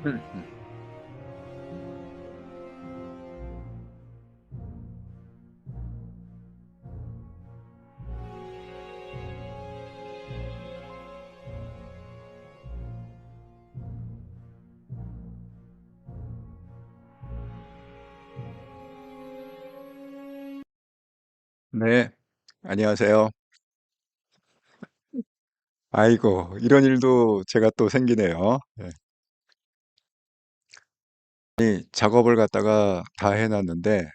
음. 네, 안녕하세요. 아이고, 이런 일도 제가 또 생기네요. 네. 이 작업을 갖다가 다 해놨는데,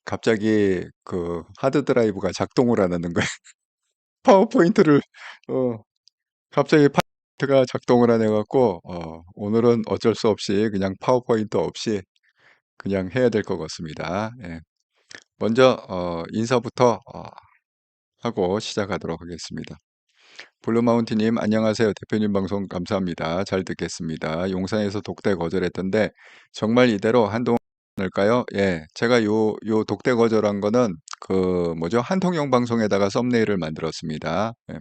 갑자기 그 하드 드라이브가 작동을 안 하는 거예요. 파워포인트를, 어, 갑자기 파워포인트가 작동을 안 해갖고, 오늘은 어쩔 수 없이 그냥 파워포인트 없이 그냥 해야 될 것 같습니다. 예. 먼저, 인사부터, 하고 시작하도록 하겠습니다. 블루마운틴님, 안녕하세요. 대표님 방송 감사합니다. 잘 듣겠습니다. 용산에서 독대 거절했던데, 정말 이대로 한동안 할까요? 예. 제가 요 독대 거절한 거는, 뭐죠? 한통용 방송에다가 썸네일을 만들었습니다. 예.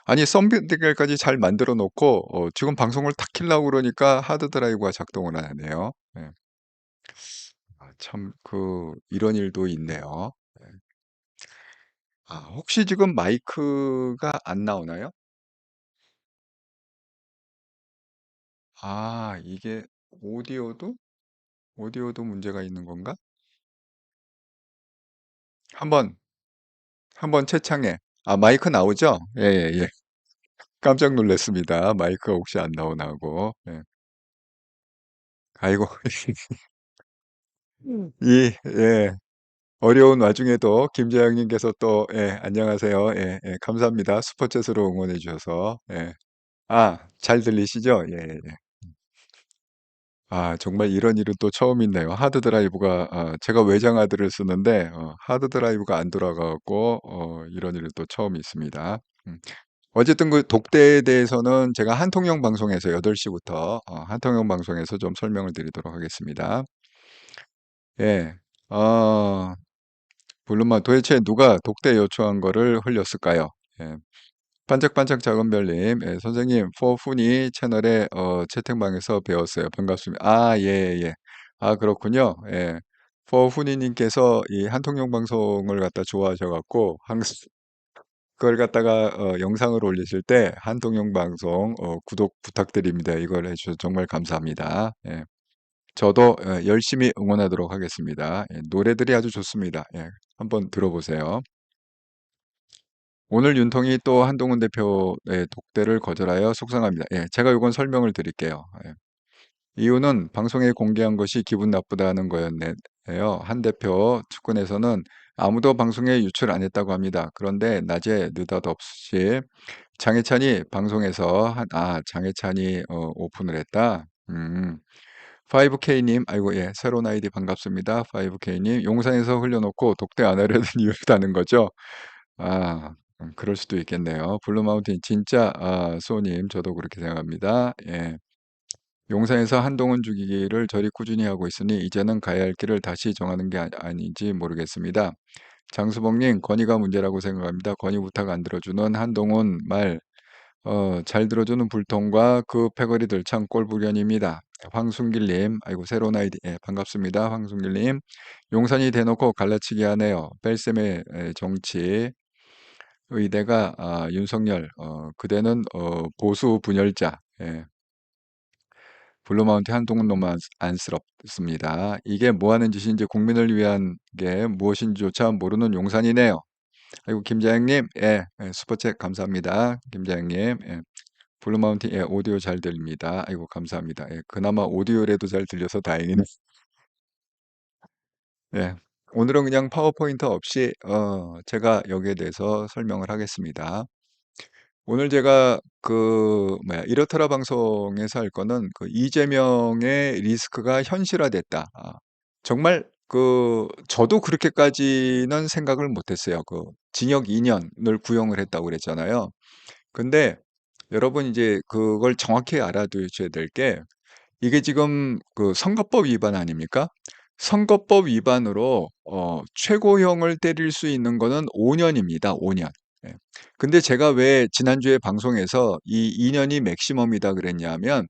아니, 썸네일까지 잘 만들어 놓고, 지금 방송을 탁 킬라고 그러니까 하드드라이브가 작동을 안 하네요. 예. 참, 이런 일도 있네요. 예. 혹시 지금 마이크가 안 나오나요? 이게 오디오도? 오디오도 문제가 있는 건가? 한번, 한번 채창에. 마이크 나오죠? 예, 예, 예. 깜짝 놀랐습니다. 마이크가 혹시 안 나오나 하고. 예. 아이고, 예. 어려운 와중에도 김재영님께서 또, 예, 안녕하세요. 예, 예, 감사합니다. 슈퍼챗으로 응원해 주셔서. 예. 잘 들리시죠? 예, 예. 예. 정말 이런 일은 또 처음 있네요. 하드 드라이브가, 제가 외장 하드를 쓰는데, 하드 드라이브가 안 돌아가 갖고, 이런 일은 또 처음 있습니다. 음. 어쨌든 그 독대에 대해서는 제가 한통영 방송에서 8시부터 한통영 방송에서 좀 설명을 드리도록 하겠습니다. 예. 어, 물론만 도대체 누가 독대 요청한 거를 흘렸을까요? 예. 반짝반짝 작은 별님, 예, 선생님, 포funny 채널의 채팅방에서 배웠어요. 반갑습니다. 예, 예. 그렇군요. 예. 포funny님께서 이 한통용 방송을 갖다 좋아하셔갖고, 항상 그걸 갖다가 영상을 올리실 때 한통용 방송 구독 부탁드립니다. 이걸 해주셔서 정말 감사합니다. 예. 저도 열심히 응원하도록 하겠습니다. 예, 노래들이 아주 좋습니다. 예, 한번 들어보세요. 오늘 윤통이 또 한동훈 대표의 독대를 거절하여 속상합니다. 예, 제가 이건 설명을 드릴게요. 예. 이유는 방송에 공개한 것이 기분 나쁘다는 거였네요. 한 대표 측근에서는 아무도 방송에 유출 안 했다고 합니다. 그런데 낮에 느닷없이 장해찬이 방송에서 장해찬이 오픈을 했다. 5K님, 아이고, 예, 새로운 아이디 반갑습니다. 5K님, 용산에서 흘려놓고 독대 안 하려는 이유라는 거죠. 그럴 수도 있겠네요. 블루마운틴, 진짜, 소님, 저도 그렇게 생각합니다. 예. 용산에서 한동훈 죽이기를 저리 꾸준히 하고 있으니 이제는 가야 할 길을 다시 정하는 게 아닌지 모르겠습니다. 장수봉님, 건의가 문제라고 생각합니다. 건의 부탁 안 들어주는 한동훈 말, 잘 들어주는 불통과 그 패거리들 참 꼴불견입니다. 황순길님, 아이고, 새로운 아이디, 예, 반갑습니다. 황순길님, 용산이 대놓고 갈라치기 하네요. 뺄셈의 정치, 의대가, 윤석열, 그대는, 보수 분열자, 예, 블루마운틴 한동훈 너무 안쓰럽습니다. 이게 뭐 하는 짓인지 국민을 위한 게 무엇인지조차 모르는 용산이네요. 아이고, 김자영님, 예, 예, 슈퍼챗 감사합니다. 김자영님, 예. 블루마운틴, 예, 오디오 잘 들립니다. 아이고, 감사합니다. 예, 그나마 오디오라도 잘 들려서 다행이네. 예. 오늘은 그냥 파워포인트 없이, 제가 여기에 대해서 설명을 하겠습니다. 오늘 제가 이렇더라 방송에서 할 거는 이재명의 리스크가 현실화됐다. 정말 저도 그렇게까지는 생각을 못했어요. 징역 2년을 구형을 했다고 그랬잖아요. 근데 여러분 이제 그걸 정확히 알아두셔야 될 게 이게 지금 선거법 위반 아닙니까? 선거법 위반으로 최고형을 때릴 수 있는 거는 5년입니다. 5년. 예. 근데 제가 왜 지난주에 방송에서 이 2년이 맥시멈이다 그랬냐면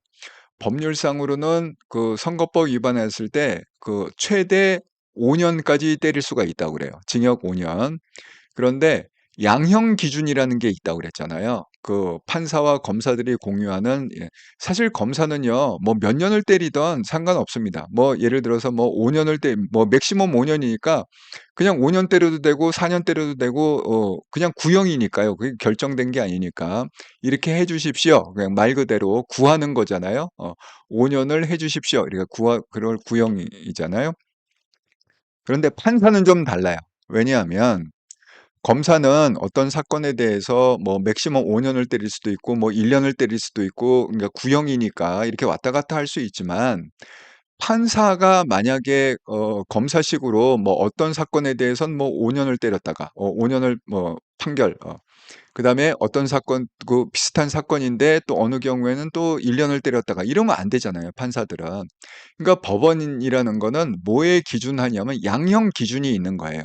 법률상으로는 그 선거법 위반했을 때 그 최대 5 년까지 때릴 수가 있다고 그래요. 징역 5 년. 그런데 양형 기준이라는 게 있다고 그랬잖아요. 그 판사와 검사들이 공유하는, 사실 검사는요, 뭐 몇 년을 때리든 상관없습니다. 뭐 예를 들어서 뭐 5 년을 뭐 맥시멈 5 년이니까 그냥 5년 때려도 되고 4년 때려도 되고 그냥 구형이니까요. 그게 결정된 게 아니니까 "이렇게 해 주십시오." 그냥 말 그대로 구하는 거잖아요. 5 년을 해 주십시오. 그러니까 그걸 구형이잖아요. 그런데 판사는 좀 달라요. 왜냐하면 검사는 어떤 사건에 대해서 뭐 맥시멈 5 년을 때릴 수도 있고 뭐 1 년을 때릴 수도 있고, 그러니까 구형이니까 이렇게 왔다 갔다 할 수 있지만, 판사가 만약에 검사식으로 뭐 어떤 사건에 대해선 뭐 5 년을 때렸다가 5 년을 뭐 판결, 그다음에 어떤 사건, 그 비슷한 사건인데 또 어느 경우에는 또 1 년을 때렸다가 이러면 안 되잖아요, 판사들은. 그러니까 법원이라는 거는 뭐에 기준하냐면 양형 기준이 있는 거예요.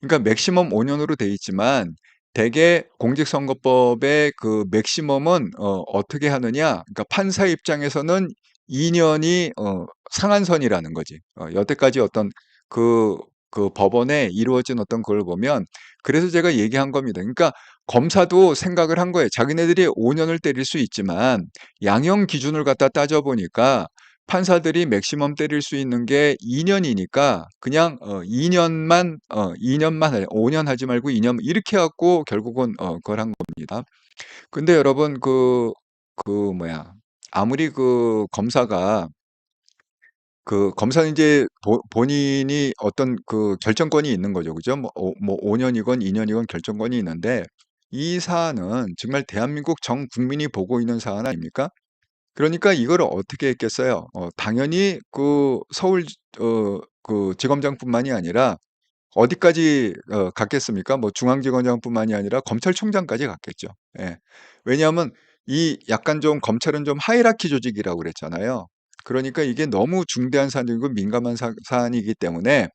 그러니까 맥시멈 5 년으로 돼 있지만 대개 공직선거법의 그 맥시멈은 어떻게 하느냐, 그러니까 판사 입장에서는 2 년이 상한선이라는 거지. 여태까지 어떤 그 법원에 이루어진 어떤 걸 보면, 그래서 제가 얘기한 겁니다. 그러니까 검사도 생각을 한 거예요. 자기네들이 5 년을 때릴 수 있지만 양형 기준을 갖다 따져 보니까 판사들이 맥시멈 때릴 수 있는 게 2 년이니까 그냥 2 년만 2 년만 5년 하지 말고 2년 이렇게 해 갖고 결국은 그걸 한 겁니다. 근데 여러분 뭐야, 아무리 그 검사가, 그 검사는 이제 본인이 어떤 그 결정권이 있는 거죠. 그죠? 뭐 5 년이건 2 년이건 결정권이 있는데, 이 사안은 정말 대한민국 전 국민이 보고 있는 사안 아닙니까? 그러니까 이거를 어떻게 했겠어요? 당연히 그 서울 그 지검장뿐만이 아니라 어디까지 갔겠습니까? 뭐 중앙지검장뿐만이 아니라 검찰총장까지 갔겠죠. 예. 왜냐하면 이 약간 좀 검찰은 좀 하이라키 조직이라고 그랬잖아요. 그러니까 이게 너무 중대한 사안이고 민감한 사안이기 때문에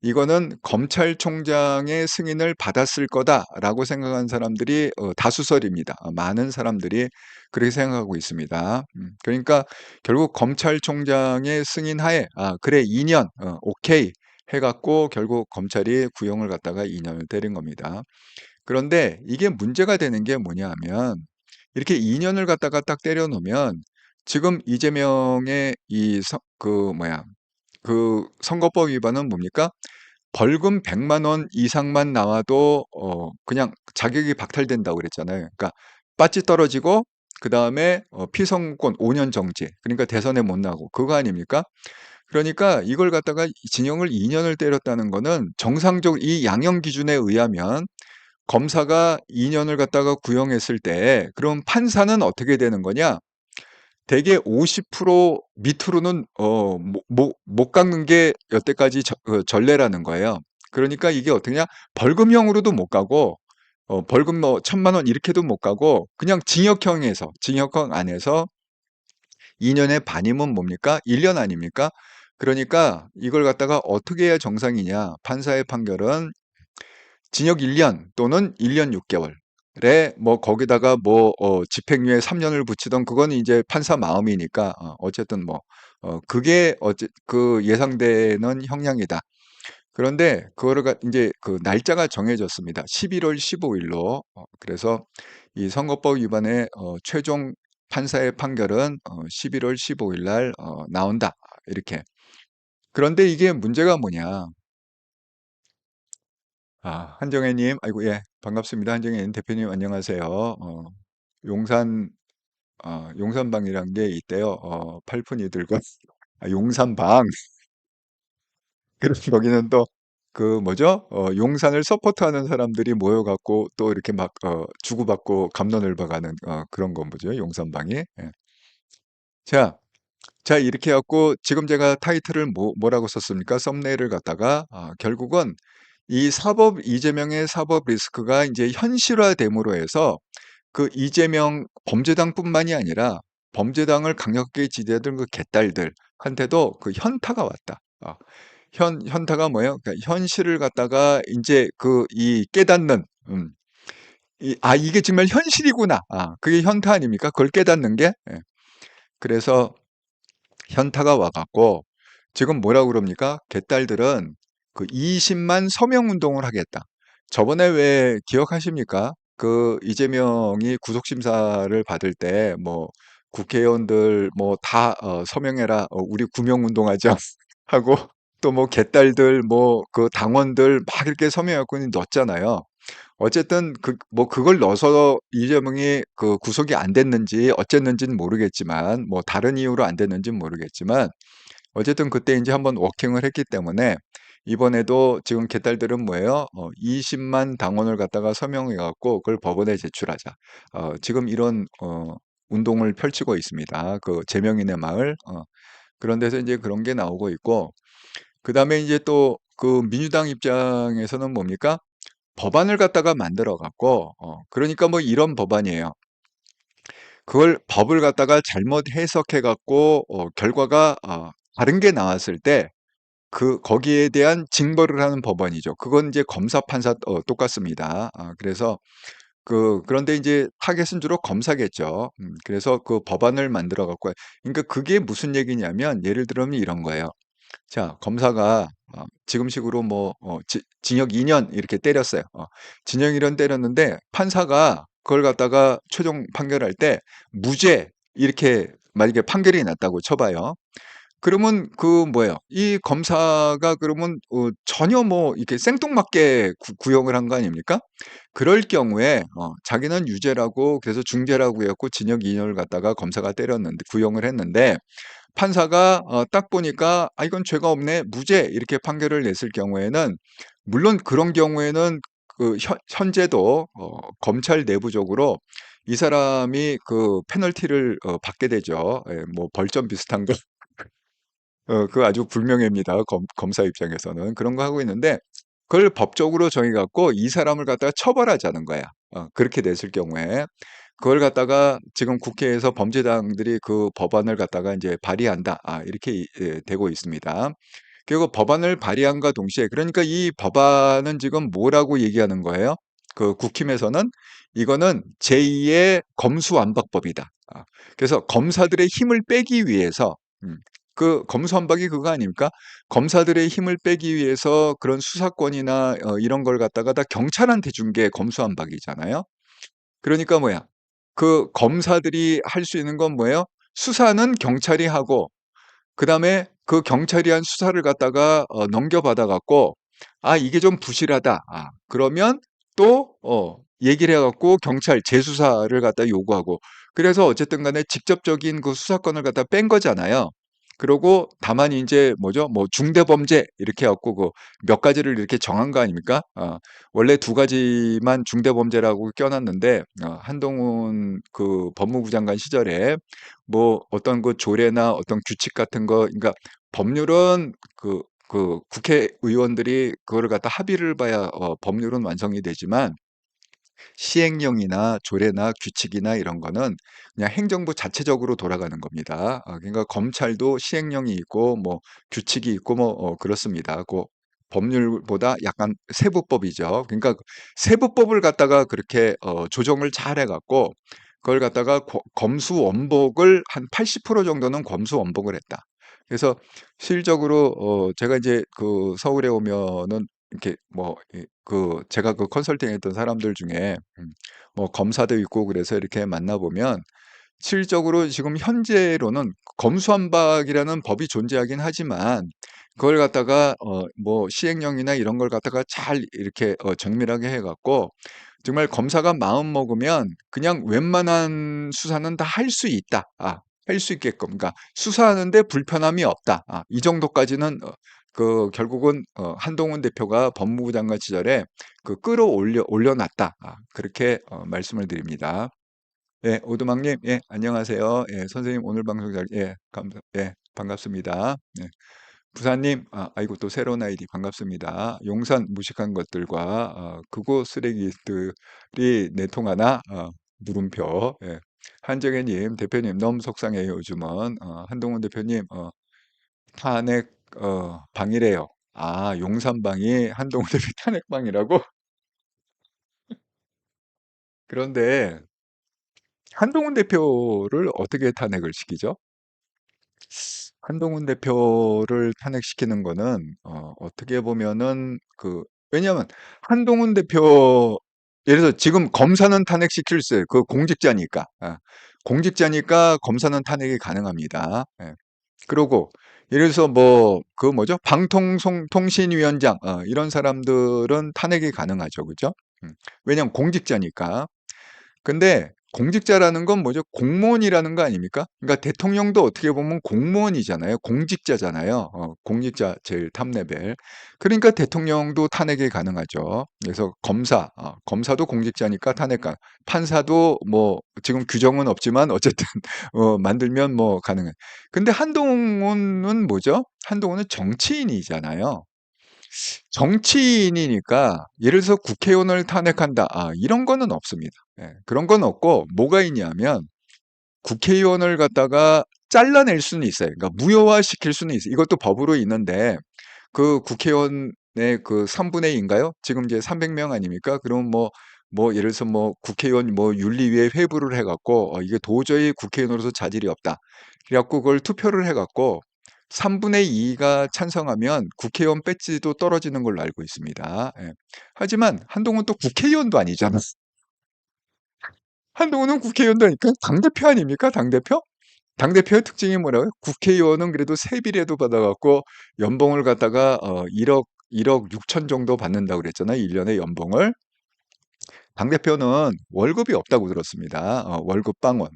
이거는 '검찰총장의 승인을 받았을 거다.'라고 생각한 사람들이 다수설입니다. 많은 사람들이 그렇게 생각하고 있습니다. 그러니까 결국 검찰총장의 승인하에 '아 그래 2 년 오케이.' 해 갖고 결국 검찰이 구형을 갖다가 2 년을 때린 겁니다. 그런데 이게 문제가 되는 게 뭐냐 하면, 이렇게 2 년을 갖다가 딱 때려 놓으면 지금 이재명의 그 뭐야, 그 선거법 위반은 뭡니까? 벌금 1 0 0원 이상만 나와도 그냥 자격이 박탈된다고 그랬잖아요. 그러니까 빠찌 떨어지고 그다음에 피선거권 5년 정지. 그러니까 대선에 못 나가고 그거 아닙니까? 그러니까 이걸 갖다가 징역을 2 년을 때렸다는 거는, 정상적으로 이 양형 기준에 의하면 검사가 2 년을 갖다가 구형했을 때 그럼 판사는 어떻게 되는 거냐? 대개 50% 밑으로는 못 깎는 게 여태까지 전례라는 거예요. 그러니까 이게 어떻게냐? 벌금형으로도 못 가고 벌금 뭐 1,000만 원 이렇게도 못 가고 그냥 징역형 안에서 2 년의 반이면 뭡니까? 1년 아닙니까? 그러니까 이걸 갖다가 어떻게 해야 정상이냐? 판사의 판결은 징역 1년 또는 1년 6 개월에, 뭐 거기다가 뭐 집행유예 3 년을 붙이든 그거는 이제 판사 마음이니까 어쨌든 뭐 그게 그 예상되는 형량이다. 그런데 그거를 인제 그 날짜가 정해졌습니다. 11월 15 일로. 그래서 이 선거법 위반의 최종 판사의 판결은 11월 15일날 나온다. 이렇게. 그런데 이게 문제가 뭐냐. 한정혜 님, 아이고, 예, 반갑습니다. 한정혜 님 대표님 안녕하세요. 용산 용산방이란 게 있대요. 팔푼이들과 용산방. 그래서 거기는 또 그 뭐죠? 용산을 서포트하는 사람들이 모여 갖고 또 이렇게 막 주고받고 갑론을박 하는 그런 건 뭐죠? 용산방이. 예. 자 이렇게 해 갖고 지금 제가 타이틀을 뭐라고 썼습니까? 썸네일을 갖다가 결국은 이 이재명의 사법 리스크가 인제 현실화됨으로 해서 그 이재명 범죄당뿐만이 아니라 범죄당을 강력하게 지지하던 그 개딸들한테도 그 현타가 왔다. 현타가 뭐예요? 그러니까 현실을 갖다가 인제 깨닫는, 이게 정말 현실이구나. 그게 현타 아닙니까? 그걸 깨닫는 게. 예. 그래서 현타가 와 갖고 지금 뭐라고 그럽니까? 개딸들은 그 20만 서명 운동을 하겠다. 저번에 왜 기억하십니까? 그 이재명이 구속심사를 받을 때 뭐 국회의원들 뭐 다 서명해라. 우리 구명 운동하자 하고 또 뭐 개딸들 뭐 그 당원들 막 이렇게 서명해갖고 넣었잖아요. 어쨌든 뭐 그걸 넣어서 이재명이 그 구속이 안 됐는지 어쨌는지는 모르겠지만 뭐 다른 이유로 안 됐는지는 모르겠지만 어쨌든 그때 이제 한번 워킹을 했기 때문에 이번에도 지금 개딸들은 뭐예요? 20만 당원을 갖다가 서명해 갖고 그걸 법원에 제출하자. 지금 이런 운동을 펼치고 있습니다. 그 제명인의 마을 그런 데서 이제 그런 게 나오고 있고 그다음에 이제 또 그 민주당 입장에서는 뭡니까? 법안을 갖다가 만들어 갖고 그러니까 뭐 이런 법안이에요. 그걸 법을 갖다가 잘못 해석해 갖고 결과가 다른 게 나왔을 때 거기에 대한 징벌을 하는 법안이죠. 그건 이제 검사 판사 똑같습니다. 그래서 그런데 이제 타겟은 주로 검사겠죠. 그래서 그 법안을 만들어 갖고 그러니까 그게 무슨 얘기냐면 예를 들면 이런 거예요. 자, 검사가 지금식으로 뭐 징역 2년 이렇게 때렸어요. 징역 2년 때렸는데 판사가 그걸 갖다가 최종 판결할 때 무죄 이렇게 만약에 판결이 났다고 쳐봐요. 그러면 뭐예요? 이 검사가 그러면 전혀 뭐 이렇게 생뚱맞게 구형을 한 거 아닙니까? 그럴 경우에 자기는 유죄라고 그래서 중죄라고 해갖고 징역 2년을 갖다가 검사가 때렸는데 구형을 했는데 판사가 딱 보니까 '아 이건 죄가 없네. 무죄.' 이렇게 판결을 냈을 경우에는 물론 그런 경우에는 그 현재도 검찰 내부적으로 이 사람이 그 페널티를 받게 되죠. 예 뭐 벌점 비슷한 거 그거 아주 불명예입니다. 검사 입장에서는. 그런 거 하고 있는데 그걸 법적으로 정해 갖고 이 사람을 갖다가 처벌하자는 거야. 그렇게 됐을 경우에. 그걸 갖다가 지금 국회에서 범죄당들이 그 법안을 갖다가 이제 발의한다. 이렇게 되고 있습니다. 그리고 법안을 발의함과 동시에 그러니까 이 법안은 지금 뭐라고 얘기하는 거예요? 그 국힘에서는 이거는 제2의 검수완박법이다. 그래서 검사들의 힘을 빼기 위해서 그 검수완박이 그거 아닙니까? 검사들의 힘을 빼기 위해서 그런 수사권이나 이런 걸 갖다가 다 경찰한테 준 게 검수완박이잖아요. 그러니까 뭐야? 그 검사들이 할 수 있는 건 뭐예요? 수사는 경찰이 하고 그다음에 그 경찰이 한 수사를 갖다가 넘겨받아 갖고 '아 이게 좀 부실하다.' 그러면 또 얘기를 해 갖고 경찰 재수사를 갖다 요구하고 그래서 어쨌든 간에 직접적인 그 수사권을 갖다 뺀 거잖아요. 그러고 다만 인제 뭐죠? 뭐 중대범죄 이렇게 해 갖고 몇 가지를 이렇게 정한 거 아닙니까? 원래 두 가지만 중대범죄라고 껴 놨는데 한동훈 그 법무부 장관 시절에 뭐 어떤 그 조례나 어떤 규칙 같은 거 그러니까 법률은 국회의원들이 그거를 갖다 합의를 봐야 법률은 완성이 되지만 시행령이나 조례나 규칙이나 이런 거는 그냥 행정부 자체적으로 돌아가는 겁니다. 그러니까 검찰도 시행령이 있고 뭐 규칙이 있고 뭐 그렇습니다. 법률보다 약간 세부법이죠. 그러니까 세부법을 갖다가 그렇게 조정을 잘 해 갖고 그걸 갖다가 검수원복을 한 80% 정도는 검수원복을 했다. 그래서 실적으로 제가 이제 그 서울에 오면은 이렇게 뭐 제가 그 컨설팅했던 사람들 중에 뭐 검사도 있고 그래서 이렇게 만나 보면 실적으로 지금 현재로는 검수완박이라는 법이 존재하긴 하지만 그걸 갖다가 뭐 시행령이나 이런 걸 갖다가 잘 이렇게 정밀하게 해 갖고 정말 검사가 마음 먹으면 그냥 웬만한 수사는 다 할 수 있다. 할 수 있게끔. 그러니까 수사하는데 불편함이 없다. 이 정도까지는 결국은 한동훈 대표가 법무부 장관 시절에 올려놨다. 그렇게 말씀을 드립니다. 예, 오두막님, 예, 안녕하세요. 예, 선생님 오늘 방송 반갑습니다. 예, 부사님, 아이고 또 새로운 아이디 반갑습니다. 용산 무식한 것들과 그곳 쓰레기들이 내통하나 물음표. 예. 한정혜님, 대표님 너무 속상해요. 요즘은 한동훈 대표님 탄핵 방이래요. 용산방이 한동훈 대표 탄핵방이라고? 그런데 한동훈 대표를 어떻게 탄핵을 시키죠? 한동훈 대표를 탄핵시키는 거는 어떻게 보면은 왜냐하면 한동훈 대표 예를 들어서 지금 검사는 탄핵시킬 수 있어요. 그 공직자니까. 공직자니까 검사는 탄핵이 가능합니다. 예. 그러고 예를 들어서 뭐 그 뭐죠? 방통통신위원장 이런 사람들은 탄핵이 가능하죠. 그죠? 음. 왜냐하면 공직자니까. 근데 공직자라는 건 뭐죠? 공무원이라는 거 아닙니까? 그러니까 대통령도 어떻게 보면 공무원이잖아요. 공직자잖아요. 공직자 제일 탑 레벨. 그러니까 대통령도 탄핵이 가능하죠. 그래서 검사도 공직자니까 판사도 뭐 지금 규정은 없지만 어쨌든 만들면 뭐 가능해. 근데 한동훈은 뭐죠? 한동훈은 정치인이잖아요. 정치인이니까 예를 들어서 국회의원을 탄핵한다. 이런 거는 없습니다. 예, 그런 건 없고 뭐가 있냐면 국회의원을 갖다가 잘라낼 수는 있어요. 그러니까 무효화시킬 수는 있어요. 이것도 법으로 있는데 그 국회의원의 그 3분의 2인가요? 지금 이제 300명 아닙니까? 그럼 뭐 예를 들어서 뭐 국회의원 뭐 윤리위에 회부를 해갖고 이게 도저히 국회의원으로서 자질이 없다. 그래갖고 그걸 투표를 해갖고 3분의 2가 찬성하면 국회의원 배지도 떨어지는 걸로 알고 있습니다. 예. 하지만 한동훈 또 국회의원도 아니잖아. 한동훈은 국회의원도 아니까 당대표 아닙니까? 당대표? 당대표의 특징이 뭐라고요? 국회의원은 그래도 세비례도 받아갖고 연봉을 갖다가 1억 6천 정도 받는다고 그랬잖아요. 1년에 연봉을. 당대표는 월급이 없다고 들었습니다. 월급 빵원.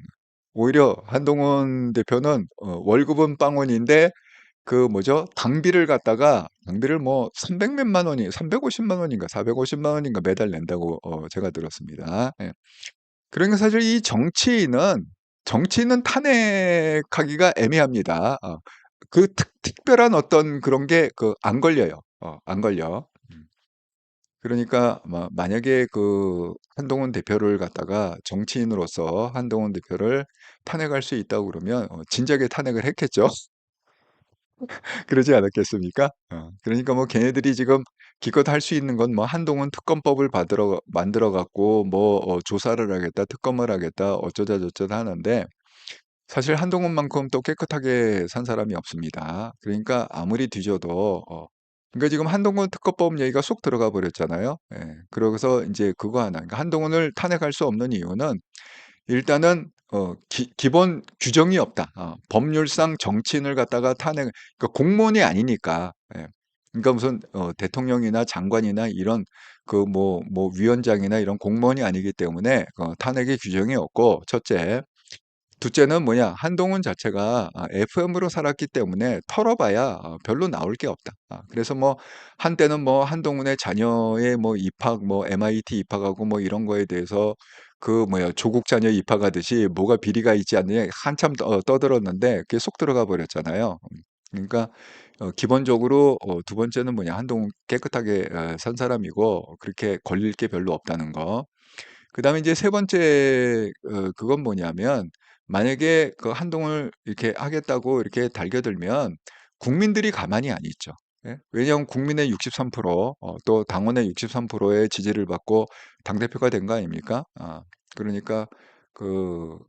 오히려 한동훈 대표는 월급은 빵원인데 그 뭐죠? 당비를 뭐 300 몇만 원이 350만 원인가 450만 원인가 매달 낸다고 제가 들었습니다. 예. 그러니까 사실 이 정치인은 탄핵하기가 애매합니다. 특별한 어떤 그런 게 안 걸려요. 안 걸려. 그러니까 만약에 그 한동훈 대표를 갖다가 정치인으로서 한동훈 대표를 탄핵할 수 있다고 그러면 진작에 탄핵을 했겠죠. 그러지 않았겠습니까? 그러니까 뭐 걔네들이 지금 기껏 할 수 있는 건 뭐 한동훈 특검법을 만들어 갖고 뭐 조사를 하겠다, 특검을 하겠다, 어쩌다 저쩌다 하는데 사실 한동훈만큼 또 깨끗하게 산 사람이 없습니다. 그러니까 아무리 뒤져도 그러니까 지금 한동훈 특검법 얘기가 쏙 들어가 버렸잖아요. 예. 그러고서 이제 그거 하나. 그러니까 한동훈을 탄핵할 수 없는 이유는 일단은 기본 규정이 없다. 법률상 정치인을 갖다가 그러니까 공무원이 아니니까. 예. 그러니까 무슨 대통령이나 장관이나 이런 뭐 위원장이나 이런 공무원이 아니기 때문에 탄핵의 규정이 없고 첫째. 둘째는 뭐냐? 한동훈 자체가 FM으로 살았기 때문에 털어봐야 별로 나올 게 없다. 그래서 뭐 한때는 뭐 한동훈의 자녀의 뭐 입학, 뭐 MIT 입학하고 뭐 이런 거에 대해서 그 뭐야 조국 자녀 입학하듯이 뭐가 비리가 있지 않느냐 한참 떠들었는데 그게 쏙 들어가 버렸잖아요. 그러니까 기본적으로 두 번째는 뭐냐? 한동훈 깨끗하게 산 사람이고 그렇게 걸릴 게 별로 없다는 거. 그다음에 이제 세 번째 그건 뭐냐면 만약에 그 한동훈을 이렇게 하겠다고 이렇게 달겨들면 국민들이 가만히 안 있죠. 예? 왜냐하면 국민의 63%, 또 당원의 63%의 지지를 받고 당대표가 된 거 아닙니까? 그러니까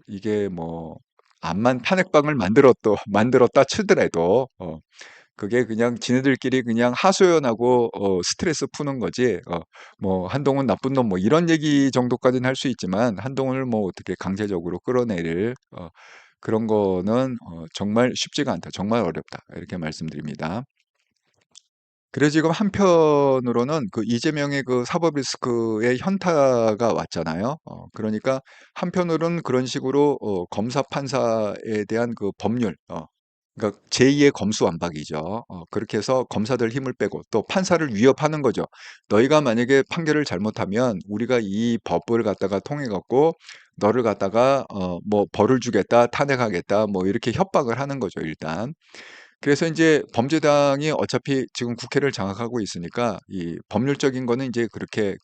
이게 뭐 암만 탄핵방을 만들었다 치더라도 그게 그냥 지네들끼리 그냥 하소연하고 스트레스 푸는 거지. 뭐 한동훈 나쁜 놈 뭐 이런 얘기 정도까지는 할 수 있지만 한동훈을 뭐 어떻게 강제적으로 끌어내릴 그런 거는 정말 쉽지가 않다. 정말 어렵다. 이렇게 말씀드립니다. 그래서 지금 한편으로는 그 이재명의 그 사법 리스크의 현타가 왔잖아요. 그러니까 한편으로는 그런 식으로 검사 판사에 대한 그 법률 그러니까 제2의 검수완박이죠. 그렇게 해서 검사들 힘을 빼고 또 판사를 위협하는 거죠. 너희가 만약에 판결을 잘못하면 우리가 이 법을 갖다가 통해 갖고 너를 갖다가 뭐 벌을 주겠다, 탄핵하겠다, 뭐 이렇게 협박을 하는 거죠, 일단. 그래서 이제 범죄당이 어차피 지금 국회를 장악하고 있으니까 이 법률적인 거는 이제 그렇게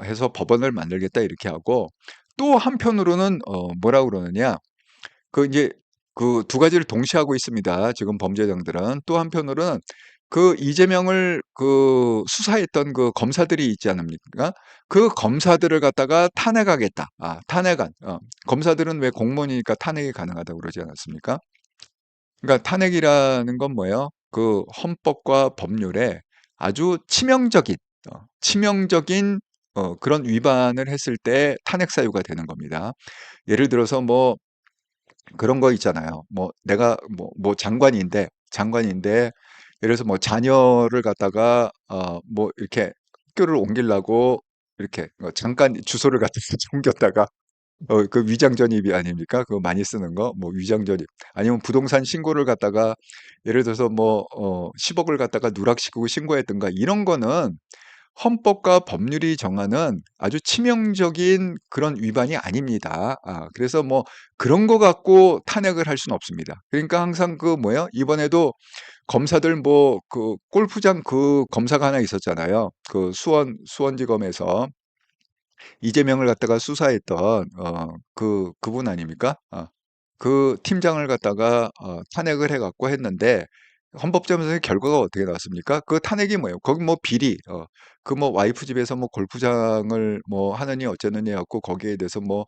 해서 법원을 만들겠다 이렇게 하고 또 한편으로는 뭐라 그러느냐? 이제 그 두 가지를 동시에 하고 있습니다. 지금 범죄자들은. 또 한편으로는 그 이재명을 수사했던 그 검사들이 있지 않습니까? 그 검사들을 갖다가 탄핵하겠다. 탄핵안. 검사들은 왜 공무원이니까 탄핵이 가능하다고 그러지 않았습니까? 그러니까 탄핵이라는 건 뭐예요? 그 헌법과 법률에 아주 치명적인 그런 위반을 했을 때 탄핵 사유가 되는 겁니다. 예를 들어서 뭐 그런 거 있잖아요. 뭐 내가 뭐 장관인데 예를 들어서 뭐 자녀를 갖다가 뭐 이렇게 학교를 옮기려고 이렇게 잠깐 주소를 갖다가 옮겼다가 그 위장 전입이 아닙니까? 그거 많이 쓰는 거. 뭐 위장 전입. 아니면 부동산 신고를 갖다가 예를 들어서 뭐 10억을 갖다가 누락시키고 신고했든가 이런 거는 헌법과 법률이 정하는 아주 치명적인 그런 위반이 아닙니다. 그래서 뭐 그런 거 갖고 탄핵을 할 수는 없습니다. 그러니까 항상 그 뭐예요? 이번에도 검사들 뭐 그 골프장 그 검사가 하나 있었잖아요. 그 수원지검에서 이재명을 갖다가 수사했던 그분 아닙니까? 그 팀장을 갖다가 탄핵을 해 갖고 했는데 헌법재판소의 결과가 어떻게 나왔습니까? 그 탄핵이 뭐예요? 거기 뭐 비리 그 뭐 와이프 집에서 뭐 골프장을 뭐 하느니 어쩌느니 해 갖고 거기에 대해서 뭐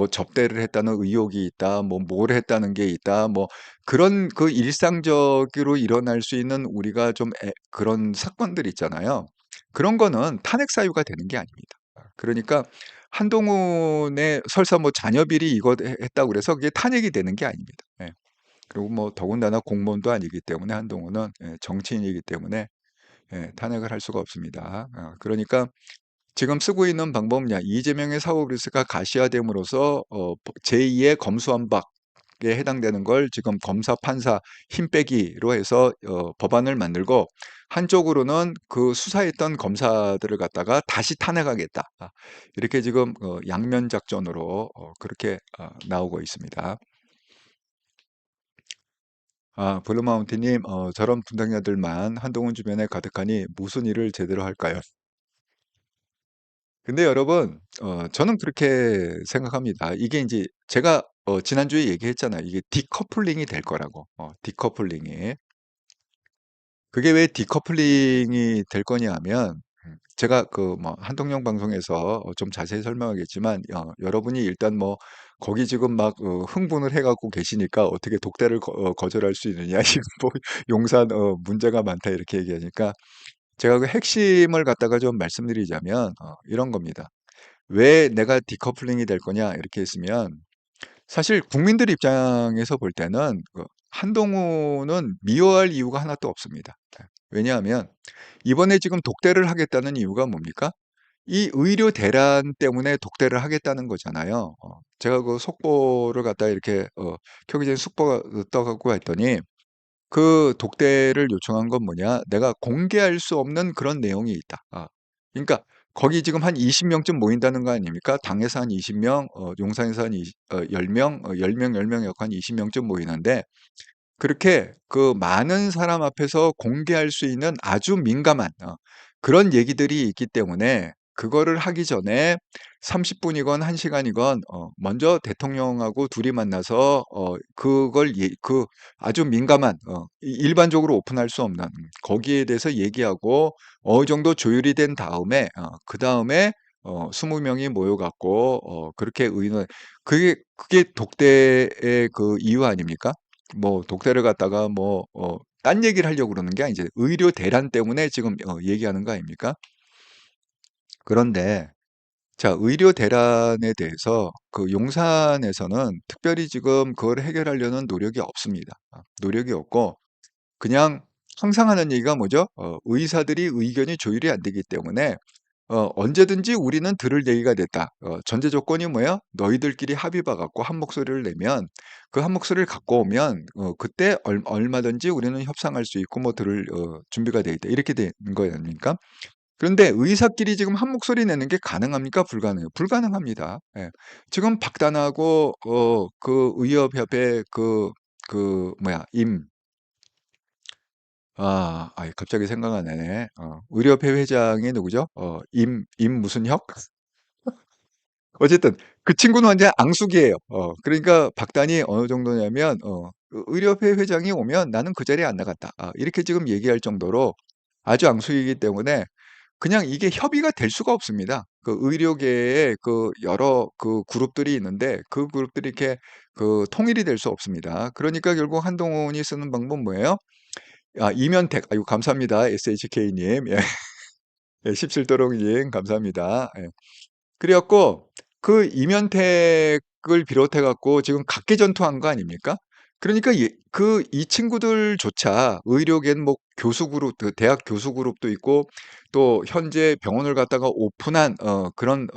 접대를 했다는 의혹이 있다. 뭐 뭘 했다는 게 있다. 뭐 그런 그 일상적으로 일어날 수 있는 우리가 좀 그런 사건들 있잖아요. 그런 거는 탄핵 사유가 되는 게 아닙니다. 그러니까 한동훈의 설사 뭐 자녀 비리 이거 했다고 그래서 그게 탄핵이 되는 게 아닙니다. 예. 그리고 뭐 더군다나 공무원도 아니기 때문에 한동훈은 정치인이기 때문에 탄핵을 할 수가 없습니다. 그러니까 지금 쓰고 있는 방법은 이재명의 사법 리스크가 가시화됨으로써 제2의 검수완박에 해당되는 걸 지금 검사, 판사 힘 빼기로 해서 법안을 만들고 한쪽으로는 그 수사했던 검사들을 갖다가 다시 탄핵하겠다. 이렇게 지금 양면 작전으로 그렇게 나오고 있습니다. 블루마운틴님, 저런 분당녀들만 한동훈 주변에 가득하니 무슨 일을 제대로 할까요? 근데 여러분, 저는 그렇게 생각합니다. 이게 이제 제가 지난주에 얘기했잖아요. 이게 디커플링이 될 거라고. 디커플링이. 그게 왜 디커플링이 될 거냐 하면, 제가 그 뭐 한동영 방송에서 좀 자세히 설명하겠지만, 여러분이 일단 뭐 거기 지금 막 흥분을 해갖고 계시니까 어떻게 독대를 거절할 수 있느냐, 지금 뭐 용산 문제가 많다 이렇게 얘기하니까 제가 그 핵심을 갖다가 좀 말씀드리자면 이런 겁니다. 왜 내가 디커플링이 될 거냐 이렇게 했으면 사실 국민들 입장에서 볼 때는 한동훈은 미워할 이유가 하나도 없습니다. 왜냐하면 이번에 지금 독대를 하겠다는 이유가 뭡니까? 이 의료 대란 때문에 독대를 하겠다는 거잖아요. 제가 그 속보를 갖다 이렇게 켜기 전에 속보가 떠갖고 했더니 그 독대를 요청한 건 뭐냐? 내가 공개할 수 없는 그런 내용이 있다. 그러니까 거기 지금 한 20명쯤 모인다는 거 아닙니까? 당에서 한 20명, 용산에서 한 10명, 10명, 10명 여한 20명쯤 모이는데 그렇게 그 많은 사람 앞에서 공개할 수 있는 아주 민감한 그런 얘기들이 있기 때문에 그거를 하기 전에 30분이건 1시간이건 먼저 대통령하고 둘이 만나서 그걸 그 아주 민감한 일반적으로 오픈할 수 없는 거기에 대해서 얘기하고 어느 정도 조율이 된 다음에 그다음에 20명이 모여 갖고 그렇게 의논 그게 독대의 그 이유 아닙니까? 뭐 독대를 갖다가 뭐 딴 얘기를 하려고 그러는 게 아니지 의료 대란 때문에 지금 얘기하는 거 아닙니까? 그런데 자, 의료 대란에 대해서 그 용산에서는 특별히 지금 그걸 해결하려는 노력이 없습니다. 노력이 없고 그냥 항상 하는 얘기가 뭐죠? 의사들이 의견이 조율이 안 되기 때문에 언제든지 우리는 들을 얘기가 됐다. 전제 조건이 뭐야? 너희들끼리 합의 봐 갖고 한 목소리를 내면 그 한 목소리를 갖고 오면 그때 얼마든지 우리는 협상할 수 있고 뭐 들을 준비가 돼 있다. 이렇게 된 거 아닙니까? 그런데 의사끼리 지금 한 목소리 내는 게 가능합니까? 불가능해요. 불가능합니다. 예. 지금 박단하고 그 의협협회 그 뭐야 갑자기 생각 안 나네. 의료협회 회장이 누구죠? 임 무슨 혁? 어쨌든 그 친구는 완전 앙숙이에요. 그러니까 박단이 어느 정도냐면 의료협회 회장이 오면 나는 그 자리에 안 나갔다. 이렇게 지금 얘기할 정도로 아주 앙숙이기 때문에 그냥 이게 협의가 될 수가 없습니다. 그 의료계에 그 여러 그 그룹들이 있는데 그 그룹들이 이렇게 그 통일이 될 수 없습니다. 그러니까 결국 한동훈이 쓰는 방법은 뭐예요? 이면택, 아이고 감사합니다. SHK 님. 예. 예, 17도롱 님 감사합니다. 예. 그래 갖고 그 이면택을 비롯해 갖고 지금 각개전투한 거 아닙니까? 그러니까 이 친구들조차 의료계는 뭐 교수 그룹, 그 대학 교수 그룹도 있고 또 현재 병원을 갖다가 오픈한 그런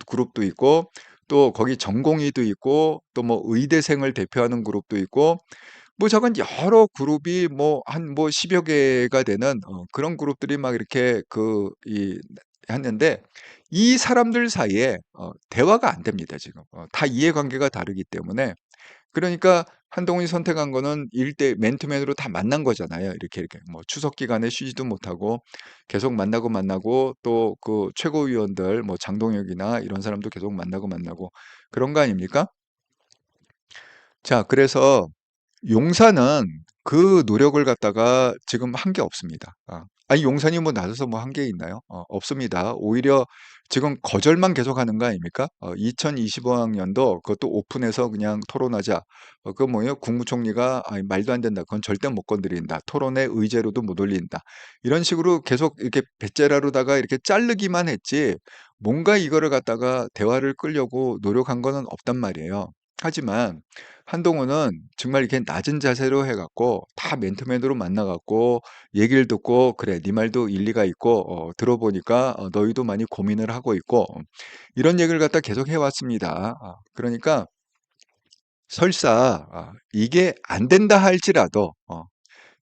그룹도 있고 또 거기 전공의도 있고 또 뭐 의대생을 대표하는 그룹도 있고 뭐 저건 여러 그룹이 뭐 한 뭐 10여 개가 되는 그런 그룹들이 막 이렇게 했는데 이 사람들 사이에 대화가 안 됩니다 지금. 다 이해관계가 다르기 때문에. 그러니까 한동훈이 선택한 거는 맨투맨으로 다 만난 거잖아요. 이렇게 뭐 추석 기간에 쉬지도 못하고 계속 만나고 또 그 최고위원들 뭐 장동혁이나 이런 사람도 계속 만나고 그런 거 아닙니까? 자, 그래서 용산은 그 노력을 갖다가 지금 한 게 없습니다. 아니 용산이 뭐 나서서 뭐 한 게 있나요? 없습니다. 오히려 지금 거절만 계속하는 거 아닙니까? 2025학년도 그것도 오픈해서 그냥 토론하자. 그거 뭐예요? 국무총리가 아니, 말도 안 된다. 그건 절대 못 건드린다. 토론회 의제로도 못 올린다. 이런 식으로 계속 이렇게 배째라로다가 이렇게 자르기만 했지 뭔가 이거를 갖다가 대화를 끌려고 노력한 거는 없단 말이에요. 하지만 한동훈은 정말 이렇게 낮은 자세로 해갖고 다 맨투맨으로 만나갖고 얘기를 듣고 그래 네 말도 일리가 있고 들어보니까 너희도 많이 고민을 하고 있고 이런 얘기를 갖다 계속 해왔습니다. 그러니까 설사 이게 안 된다 할지라도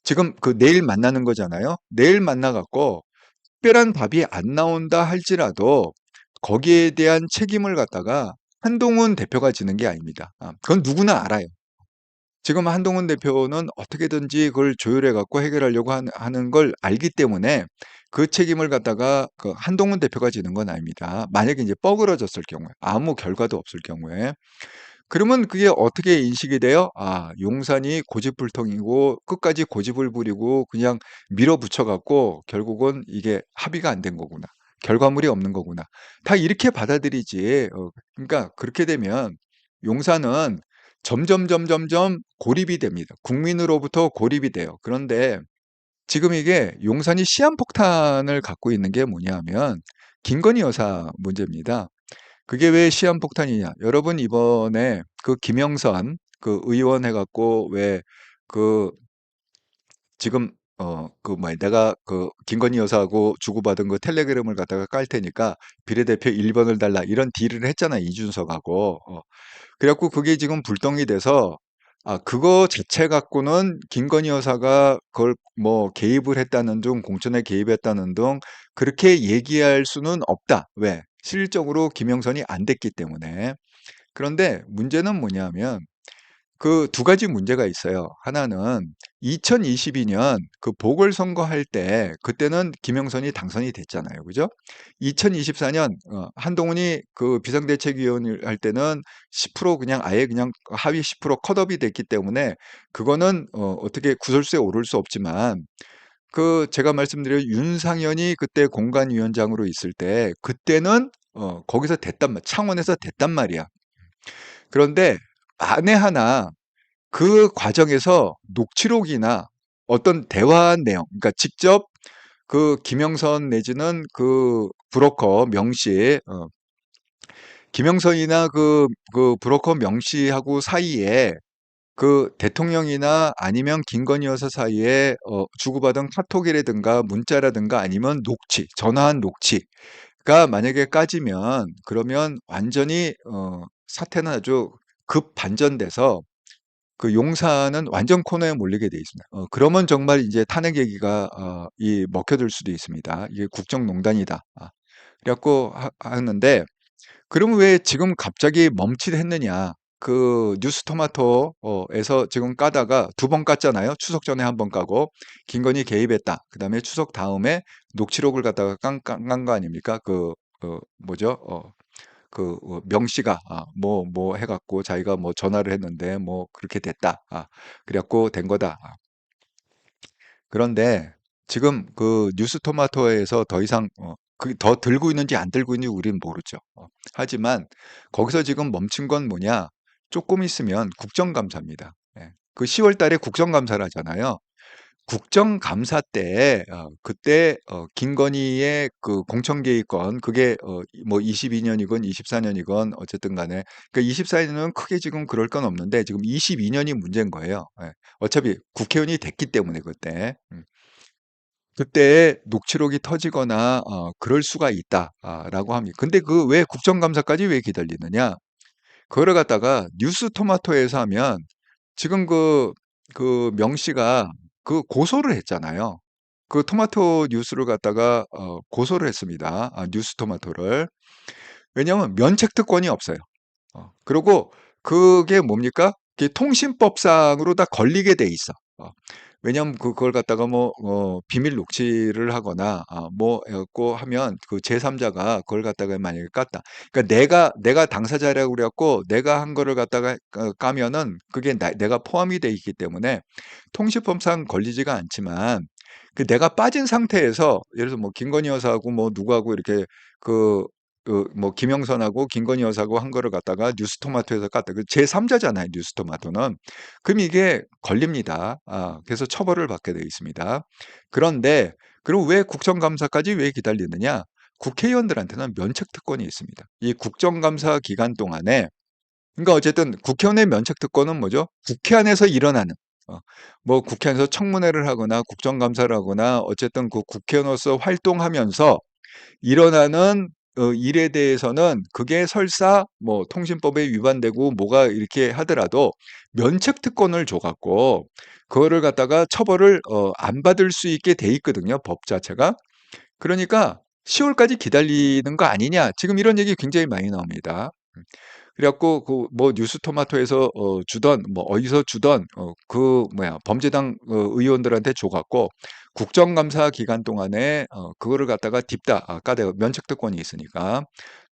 지금 그 내일 만나는 거잖아요. 내일 만나갖고 특별한 답이 안 나온다 할지라도 거기에 대한 책임을 갖다가 한동훈 대표가 지는 게 아닙니다. 그건 누구나 알아요. 지금 한동훈 대표는 어떻게든지 그걸 조율해 갖고 해결하려고 하는 걸 알기 때문에 그 책임을 갖다가 그 한동훈 대표가 지는 건 아닙니다. 만약에 이제 뻐그러졌을 경우에 아무 결과도 없을 경우에 그러면 그게 어떻게 인식이 돼요? 용산이 고집불통이고 끝까지 고집을 부리고 그냥 밀어붙여 갖고 결국은 이게 합의가 안 된 거구나. 결과물이 없는 거구나. 다 이렇게 받아들이지. 그러니까 그렇게 되면 용산은 점점 고립이 됩니다. 국민으로부터 고립이 돼요. 그런데 지금 이게 용산이 시한폭탄을 갖고 있는 게 뭐냐면 김건희 여사 문제입니다. 그게 왜 시한폭탄이냐? 여러분 이번에 그 김영선 그 의원 해갖고 왜 그 지금 그 뭐야 내가 그 김건희 여사하고 주고받은 그 텔레그램을 갖다가 깔 테니까 비례대표 1번을 달라 이런 딜을 했잖아 이준석하고. 그래갖고 그게 지금 불똥이 돼서 그거 자체 갖고는 김건희 여사가 그걸 뭐 개입을 했다는 등 공천에 개입했다는 등 그렇게 얘기할 수는 없다. 왜? 실질적으로 김영선이 안 됐기 때문에. 그런데 문제는 뭐냐면 그 두 가지 문제가 있어요. 하나는 2022년 그 보궐선거할 때 그때는 김영선이 당선이 됐잖아요. 그죠? 2024년 한동훈이 그 비상대책위원을 할 때는 10% 그냥 아예 그냥 하위 10% 컷업이 됐기 때문에 그거는 어떻게 구설수에 오를 수 없지만 그 제가 말씀드린 윤상현이 그때 공관위원장으로 있을 때 그때는 거기서 창원에서 됐단 말이야. 그런데 만에 하나 그 과정에서 녹취록이나 어떤 대화 내용, 그러니까 직접 그 김영선 내지는 그 브로커 명씨, 김영선이나 그 브로커 명씨하고 사이에 그 대통령이나 아니면 김건희 여사 사이에 주고받은 카톡이라든가 문자라든가 아니면 전화한 녹취가 만약에 까지면 그러면 완전히 사태는 아주 급 반전돼서 그 용산은 완전 코너에 몰리게 돼 있습니다. 그러면 정말 이제 탄핵 얘기가 먹혀들 수도 있습니다. 이게 국정농단이다. 그래갖고 하는데 그러면 왜 지금 갑자기 멈칫했느냐? 그 뉴스토마토에서 지금 까다가 두 번 깠잖아요. 추석 전에 한 번 까고 김건희 개입했다. 그다음에 추석 다음에 녹취록을 갖다가 깐 거 아닙니까? 뭐죠? 명씨가 뭐 해갖고 자기가 뭐 전화를 했는데 뭐 그렇게 됐다. 그래갖고 된 거다. 그런데 지금 그 뉴스토마토에서 더 이상 그 더 들고 있는지 안 들고 있는지 우리는 모르죠. 하지만 거기서 지금 멈춘 건 뭐냐? 조금 있으면 국정감사입니다. 예. 그 10월 달에 국정감사를 하잖아요. 국정감사 때 그때 김건희의 그 공천개입건 그게 뭐 22년이건 24년이건 어쨌든 간에 그러니까 24년은 크게 지금 그럴 건 없는데 지금 22년이 문제인 거예요. 예. 어차피 국회의원이 됐기 때문에 그때. 그때 녹취록이 터지거나 그럴 수가 있다라고 합니다. 근데 그 왜 국정감사까지 왜 기다리느냐? 그거를 갖다가 뉴스토마토에서 하면 지금 명 씨가 그 고소를 했잖아요. 그 토마토 뉴스를 갖다가 고소를 했습니다. 뉴스토마토를. 왜냐하면 면책특권이 없어요. 그리고 그게 뭡니까? 그게 통신법상으로 다 걸리게 돼 있어. 왜냐하면 그걸 갖다가 뭐 비밀 녹취를 하거나 뭐 해갖고 하면 그 제3자가 그걸 갖다가 만약에 깠다. 그러니까 내가 당사자라고 그래갖고 내가 한 거를 갖다가 까면은 그게 내가 포함이 돼 있기 때문에 통신법상 걸리지가 않지만 그 내가 빠진 상태에서 예를 들어서 뭐 김건희 여사하고 뭐 누구하고 이렇게 그 뭐 김영선하고 김건희 여사하고 한 거를 갖다가 뉴스토마토에서 깠다. 그 제3자잖아요, 뉴스토마토는. 그럼 이게 걸립니다. 그래서 처벌을 받게 되어 있습니다. 그런데 그리고 왜 국정감사까지 왜 기다리느냐? 국회의원들한테는 면책특권이 있습니다. 이 국정감사 기간 동안에 그러니까 어쨌든 국회의원의 면책특권은 뭐죠? 국회 안에서 일어나는 뭐 국회 안에서 청문회를 하거나 국정감사를 하거나 어쨌든 그 국회의원으로서 활동하면서 일어나는 일에 대해서는 그게 설사 뭐 통신법에 위반되고 뭐가 이렇게 하더라도 면책특권을 줘갖고 그거를 갖다가 처벌을 안 받을 수 있게 돼 있거든요. 법 자체가. 그러니까 10월까지 기다리는 거 아니냐. 지금 이런 얘기 굉장히 많이 나옵니다. 그래갖고 그 뭐 뉴스토마토에서 주던 뭐 어디서 주던 그 뭐야 범죄당 의원들한테 줘갖고 국정감사 기간 동안에 그거를 갖다가 딥다 까대 면책특권이 있으니까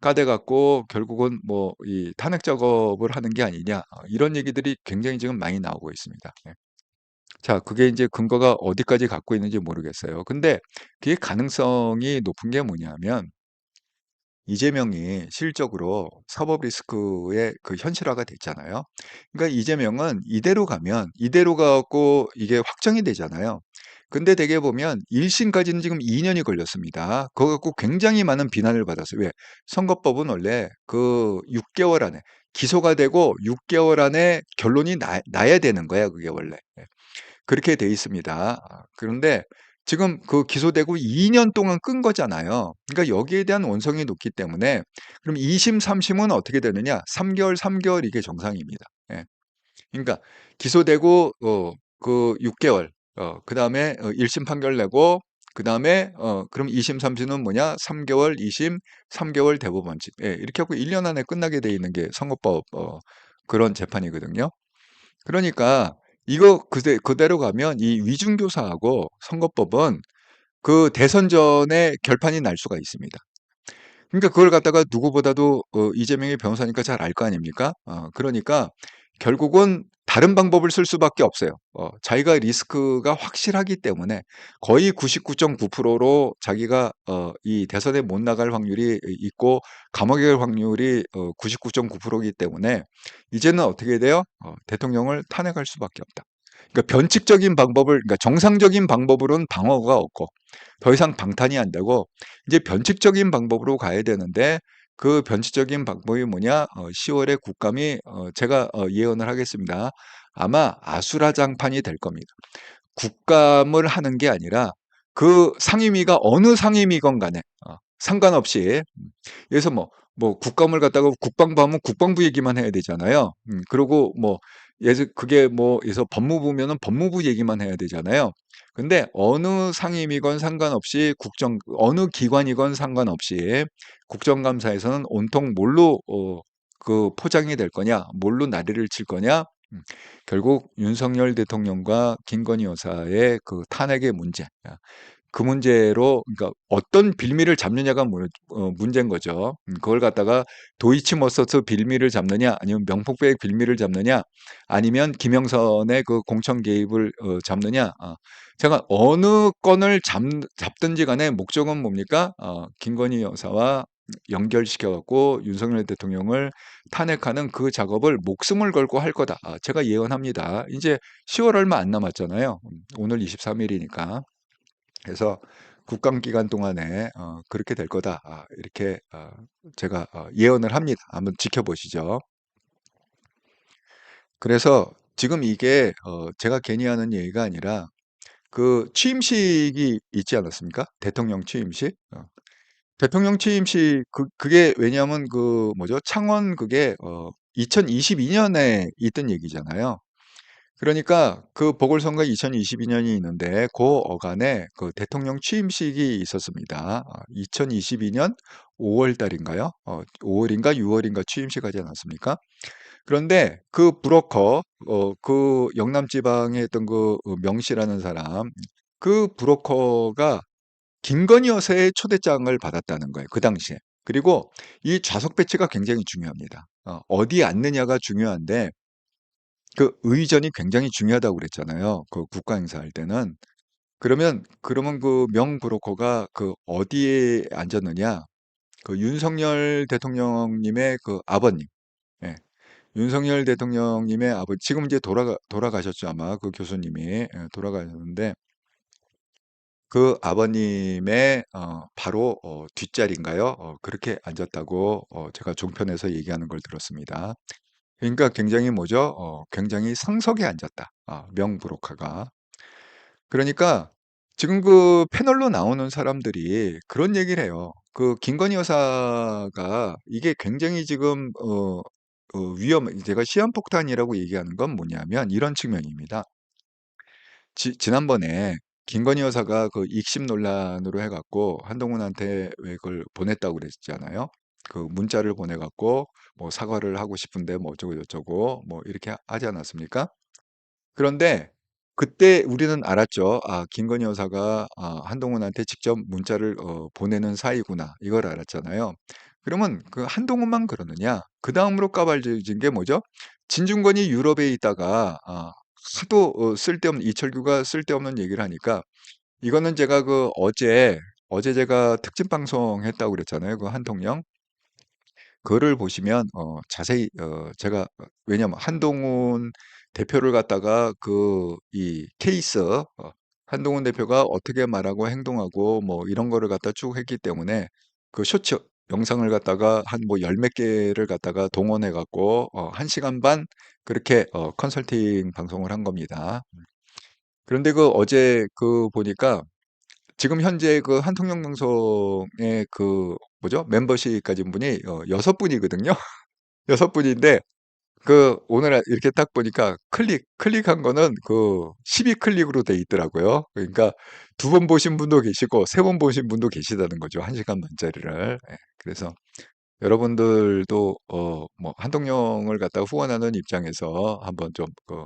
까대갖고 결국은 뭐 이 탄핵 작업을 하는 게 아니냐 이런 얘기들이 굉장히 지금 많이 나오고 있습니다. 예. 자, 그게 이제 근거가 어디까지 갖고 있는지 모르겠어요. 근데 그게 가능성이 높은 게 뭐냐면 이재명이 실적으로 사법 리스크의 그 현실화가 됐잖아요. 그러니까 이재명은 이대로 가면 이대로 가고 이게 확정이 되잖아요. 근데 대개 보면 1심까지는 지금 2년이 걸렸습니다. 그거 갖고 굉장히 많은 비난을 받았어요. 왜? 선거법은 원래 그 6개월 안에 기소가 되고 6개월 안에 결론이 나야 되는 거야, 그게 원래. 예. 그렇게 돼 있습니다. 그런데 지금 그 기소되고 2년 동안 끈 거잖아요. 그러니까 여기에 대한 원성이 높기 때문에 그럼 2심, 3심은 어떻게 되느냐? 3개월, 3개월 이게 정상입니다. 예. 그러니까 기소되고 그 6개월 그다음에 1심 판결 내고 그다음에 그럼 2심, 3심은 뭐냐? 3개월, 2심, 3개월 대법원심. 예, 이렇게 하고 1년 안에 끝나게 돼 있는 게 선거법 그런 재판이거든요. 그러니까 이거 그대로 가면 이 위중교사하고 선거법은 그 대선 전에 결판이 날 수가 있습니다. 그러니까 그걸 갖다가 누구보다도 이재명이 변호사니까 잘 알 거 아닙니까? 그러니까 결국은 다른 방법을 쓸 수밖에 없어요. 자기가 리스크가 확실하기 때문에 거의 99.9%로 자기가 이 대선에 못 나갈 확률이 있고 감옥에 갈 확률이 99.9%이기 때문에 이제는 어떻게 돼요? 대통령을 탄핵할 수밖에 없다. 그러니까 변칙적인 방법을, 그러니까 정상적인 방법으로는 방어가 없고 더 이상 방탄이 안 되고 이제 변칙적인 방법으로 가야 되는데 그 변칙적인 방법이 뭐냐? 10월에 국감이 제가 예언을 하겠습니다. 아마 아수라장판이 될 겁니다. 국감을 하는 게 아니라 그 상임위가 어느 상임위건 간에 상관없이 그래서 뭐 국감을 갖다가 국방부 하면 국방부 얘기만 해야 되잖아요. 그리고 뭐 예를 그게 뭐 그래서 법무부면은 법무부 얘기만 해야 되잖아요. 근데 어느 상임이건 상관없이 어느 기관이건 상관없이 국정감사에서는 온통 뭘로 그 포장이 될 거냐, 뭘로 난리를 칠 거냐, 결국 윤석열 대통령과 김건희 여사의 그 탄핵의 문제, 그 문제로 그러니까 어떤 빌미를 잡느냐가 문제인 거죠. 그걸 갖다가 도이치모터스 빌미를 잡느냐 아니면 명품백 빌미를 잡느냐 아니면 김영선의 그 공천 개입을 잡느냐. 제가 어느 건을 잡든지 간에 목적은 뭡니까? 김건희 여사와 연결시켜 갖고 윤석열 대통령을 탄핵하는 그 작업을 목숨을 걸고 할 거다. 제가 예언합니다. 이제 10월 얼마 안 남았잖아요. 오늘 23일이니까. 그래서 국감 기간 동안에 그렇게 될 거다. 이렇게 제가 예언을 합니다. 한번 지켜보시죠. 그래서 지금 이게 제가 괜히 하는 얘기가 아니라 그 취임식이 있지 않았습니까? 대통령 취임식. 대통령 취임식 그게 왜냐하면 그 뭐죠? 창원 그게 2022년에 있던 얘기잖아요. 그러니까 그 보궐선거 2022년이 있는데 그 어간에 그 대통령 취임식이 있었습니다. 2022년 5월 달인가요? 5월인가 6월인가 취임식 하지 않았습니까? 그런데 그 브로커, 그 영남 지방에 있던 그 명씨라는 사람, 그 브로커가 김건희 여사의 초대장을 받았다는 거예요. 그 당시에. 그리고 이 좌석 배치가 굉장히 중요합니다. 어디 앉느냐가 중요한데 그 의전이 굉장히 중요하다고 그랬잖아요. 그 국가 행사할 때는. 그러면 그 명 브로커가 그 어디에 앉았느냐? 그 윤석열 대통령님의 그 아버님. 예. 윤석열 대통령님의 아버지 지금 이제 돌아가셨죠, 아마 그 교수님이. 예, 돌아가셨는데 그 아버님의 바로 뒷자리인가요? 그렇게 앉았다고 제가 종편에서 얘기하는 걸 들었습니다. 그러니까 굉장히 뭐죠? 굉장히 상석에 앉았다. 명 브로커가. 그러니까 지금 그 패널로 나오는 사람들이 그런 얘기를 해요. 그 김건희 여사가 이게 굉장히 지금 제가 시한폭탄이라고 얘기하는 건 뭐냐면 이런 측면입니다. 지난번에 김건희 여사가 그 익심 논란으로 해갖고 한동훈한테 왜 그걸 보냈다고 그랬잖아요. 그 문자를 보내갖고 뭐 사과를 하고 싶은데 뭐 어쩌고 저쩌고 뭐 이렇게 하지 않았습니까? 그런데 그때 우리는 알았죠. 김건희 여사가 한동훈한테 직접 문자를 보내는 사이구나. 이걸 알았잖아요. 그러면 그 한동훈만 그러느냐? 그 다음으로 까발려진 게 뭐죠? 진중권이 유럽에 있다가 하도 쓸데없는 이철규가 쓸데없는 얘기를 하니까 이거는 제가 그 어제 제가 특집 방송 했다고 그랬잖아요. 그 한통령. 그거를 보시면 자세히 제가 왜냐면 한동훈 대표를 갖다가 그 이 케이스 한동훈 대표가 어떻게 말하고 행동하고 뭐 이런 거를 갖다 쭉 했기 때문에 그 쇼츠 영상을 갖다가 한 뭐 열 몇 개를 갖다가 동원해 갖고 1시간 반 그렇게 컨설팅 방송을 한 겁니다. 그런데 그 어제 그 보니까 지금 현재 그 한통령 방송의 그 뭐죠? 멤버십 가진 분이 6분이거든요. 6분인데 그 오늘 이렇게 딱 보니까 클릭한 거는 그 12클릭으로 돼 있더라고요. 그러니까 2번 보신 분도 계시고 3번 보신 분도 계시다는 거죠. 1시간 반짜리를. 예. 그래서 여러분들도 뭐 한통령을 갖다가 후원하는 입장에서 한번 좀 그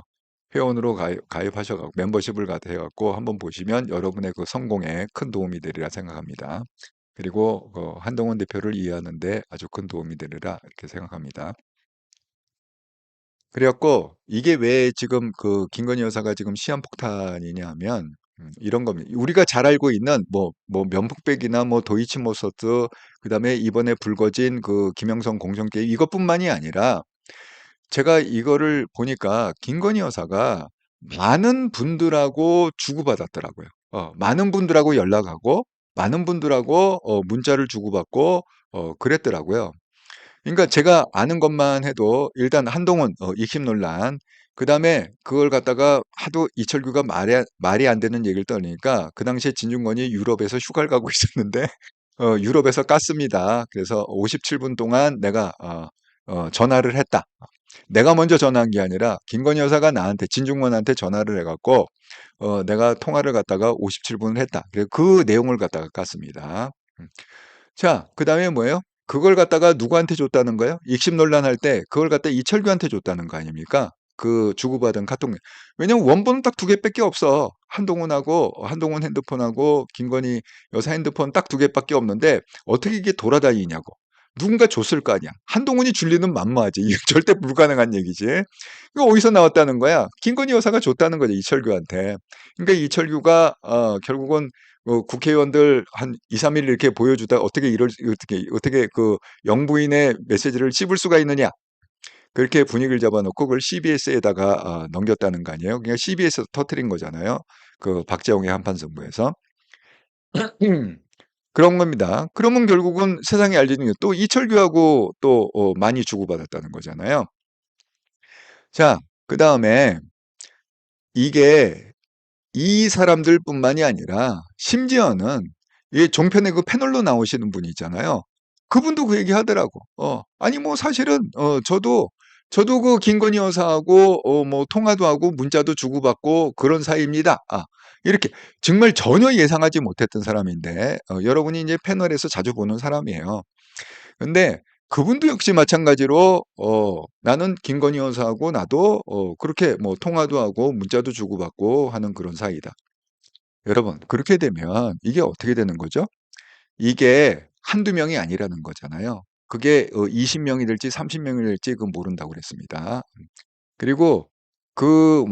회원으로 가입하셔 갖고 멤버십을 갖다 해 갖고 한번 보시면 여러분의 그 성공에 큰 도움이 되리라 생각합니다. 그리고 한동훈 대표를 이해하는 데 아주 큰 도움이 되리라 이렇게 생각합니다. 그래 갖고 이게 왜 지금 그 김건희 여사가 지금 시한폭탄이냐 하면 이런 겁니다. 우리가 잘 알고 있는 뭐 면북백이나 뭐 도이치모터스 그다음에 이번에 불거진 그 김영선 공정게임 이것뿐만이 아니라 제가 이거를 보니까 김건희 여사가 많은 분들하고 주고받았더라고요. 많은 분들하고 연락하고 많은 분들하고 문자를 주고받고 그랬더라고요. 그러니까 제가 아는 것만 해도 일단 한동훈 익힘 논란 그다음에 그걸 갖다가 하도 이철규가 말이 안 되는 얘기를 떠니까 그 당시에 진중권이 유럽에서 휴가를 가고 있었는데 유럽에서 깠습니다. 그래서 57분 동안 내가 전화를 했다. 내가 먼저 전화한 게 아니라 김건희 여사가 나한테 진중권한테 전화를 해갖고 내가 통화를 갖다가 57분을 했다. 그래서 그 내용을 갖다가 깠습니다. 자, 그다음에 뭐예요? 그걸 갖다가 누구한테 줬다는 거예요? 익심 논란 할 때 그걸 갖다 이철규한테 줬다는 거 아닙니까? 주고받은 카톡. 왜냐면 원본은 딱 2개밖에 없어. 한동훈 핸드폰하고 김건희 여사 핸드폰 딱 2개밖에 없는데 어떻게 이게 돌아다니냐고. 누군가 줬을 거 아니야. 한동훈이 줄 리는 만무하지. 이거 절대 불가능한 얘기지. 이거 어디서 나왔다는 거야? 김건희 여사가 줬다는 거죠, 이철규한테. 그러니까 이철규가 결국은 국회의원들 한 2-3일 이렇게 보여주다 어떻게 그 영부인의 메시지를 씹을 수가 있느냐. 그렇게 분위기를 잡아놓고 그걸 CBS에다가 넘겼다는 거 아니에요? 그냥 CBS에서 터트린 거잖아요. 그 박재홍의 한판 승부에서. 그런 겁니다. 그러면 결국은 세상이 알려진 게 또 이철규하고 또 많이 주고받았다는 거잖아요. 자, 그다음에 이게 이 사람들뿐만이 아니라 심지어는 이 종편의 그 패널로 나오시는 분이 있잖아요. 그분도 그 얘기하더라고. 아니 뭐 사실은 저도 그 김건희 여사하고 뭐 통화도 하고 문자도 주고받고 그런 사이입니다. 이렇게 정말 전혀 예상하지 못했던 사람인데 여러분이 이제 패널에서 자주 보는 사람이에요. 근데 그분도 역시 마찬가지로 나는 김건희 여사하고 나도 그렇게 뭐 통화도 하고 문자도 주고받고 하는 그런 사이다. 여러분, 그렇게 되면 이게 어떻게 되는 거죠? 이게 한두 명이 아니라는 거잖아요. 그게 20명이 될지 30명이 될지 그건 모른다고 그랬습니다. 그리고 그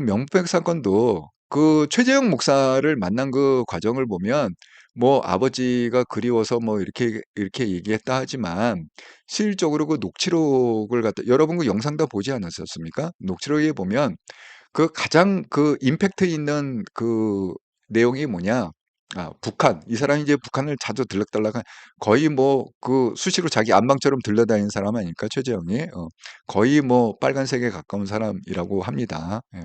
명백 사건도 그 최재형 목사를 만난 그 과정을 보면 뭐 아버지가 그리워서 뭐 이렇게 얘기했다 하지만 실질적으로 그 녹취록을 갖다 여러분 그 영상 다 보지 않으셨습니까? 녹취록에 보면 그 가장 그 임팩트 있는 그 내용이 뭐냐? 북한. 이 사람이 이제 북한을 자주 들락달락한 거의 뭐 그 수시로 자기 안방처럼 들러다니는 사람 아닙니까? 최재형이. 거의 뭐 빨간색에 가까운 사람이라고 합니다. 예.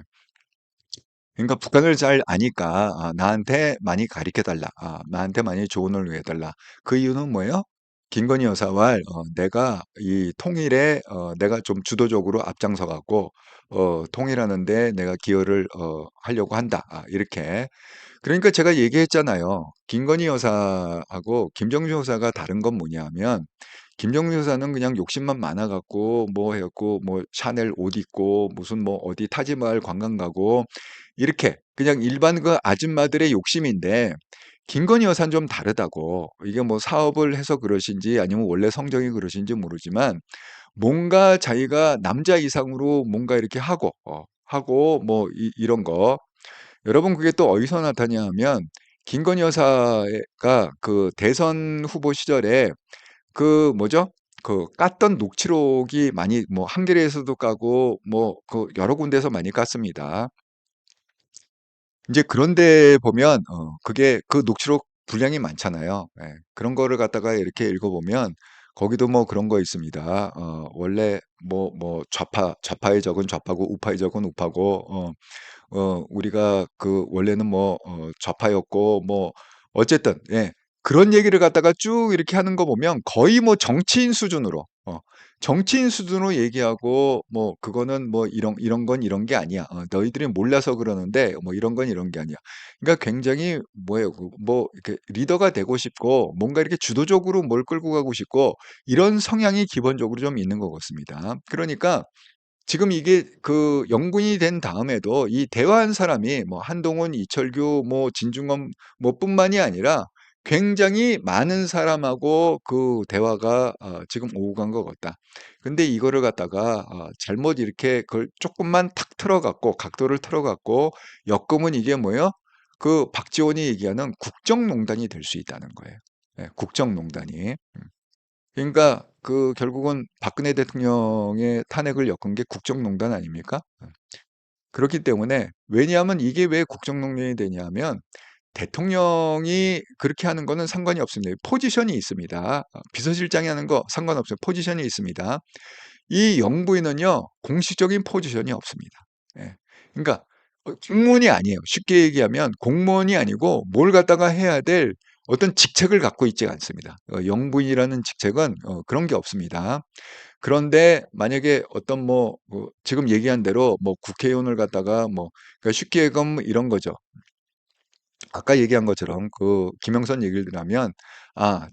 그러니까 북한을 잘 아니까 나한테 많이 가르쳐 달라. 나한테 많이 조언을 해 달라. 그 이유는 뭐예요? 김건희 여사와 내가 이 통일에 내가 좀 주도적으로 앞장서 갖고 통일하는 데 내가 기여를 하려고 한다. 이렇게. 그러니까 제가 얘기했잖아요. 김건희 여사하고 김정주 여사가 다른 건 뭐냐면 김정주 여사는 그냥 욕심만 많아 갖고 뭐 해 갖고 뭐 샤넬 옷 입고 무슨 뭐 어디 타지마할 관광 가고 이렇게 그냥 일반 그 아줌마들의 욕심인데 김건희 여사는 좀 다르다고. 이게 뭐 사업을 해서 그러신지 아니면 원래 성정이 그러신지 모르지만 뭔가 자기가 남자 이상으로 뭔가 이렇게 하고 뭐 이런 거. 여러분 그게 또 어디서 나타나냐면 김건희 여사가 그 대선 후보 시절에 그 뭐죠? 그 깠던 녹취록이 많이 뭐 한겨레에서도 까고 뭐 그 여러 군데에서 많이 깠습니다. 인제 그런데 보면 그게 그 녹취록 분량이 많잖아요. 예. 그런 거를 갖다가 이렇게 읽어 보면 거기도 뭐 그런 거 있습니다. 원래 좌파의 적은 좌파고 우파의 적은 우파고 우리가 그 원래는 뭐 좌파였고 뭐 어쨌든 예. 그런 얘기를 갖다가 쭉 이렇게 하는 거 보면 거의 뭐 정치인 수준으로 얘기하고 뭐 "그거는 뭐 이런 건 이런 게 아니야. 너희들이 몰라서 그러는데 뭐 이런 건 이런 게 아니야." 그러니까 굉장히 뭐예요? 뭐 이렇게 리더가 되고 싶고 뭔가 이렇게 주도적으로 뭘 끌고 가고 싶고 이런 성향이 기본적으로 좀 있는 것 같습니다. 그러니까 지금 이게 그 영분이 된 다음에도 이 대화한 사람이 뭐 한동훈, 이철규, 뭐 진중권 뭐 뿐만이 아니라 굉장히 많은 사람하고 그 대화가 지금 오고 간 것 같다. 근데 이거를 갖다가 잘못 이렇게 그걸 쪼끔만 탁 틀어 갖고 각도를 틀어 갖고 엮으면 이게 뭐예요? 그 박지원이 얘기하는 국정농단이 될 수 있다는 거예요. 예, 국정농단이. 그러니까 그 결국은 박근혜 대통령의 탄핵을 엮은 게 국정농단 아닙니까? 그렇기 때문에 왜냐하면 이게 왜 국정농단이 되냐면 대통령이 그렇게 하는 거는 상관이 없습니다. 포지션이 있습니다. 비서실장이 하는 거 상관없어요. 포지션이 있습니다. 이 영부인은요, 공식적인 포지션이 없습니다. 예. 그러니까 공무원이 아니에요. 쉽게 얘기하면 공무원이 아니고 뭘 갖다가 해야 될 어떤 직책을 갖고 있지 않습니다. 영부인이라는 직책은 그런 게 없습니다. 그런데 만약에 어떤 지금 얘기한 대로 뭐 국회의원을 갖다가 뭐 그러니까 쉽게 얘기하면 이런 거죠. 아까 얘기한 것처럼 그 김영선 얘기를 들으면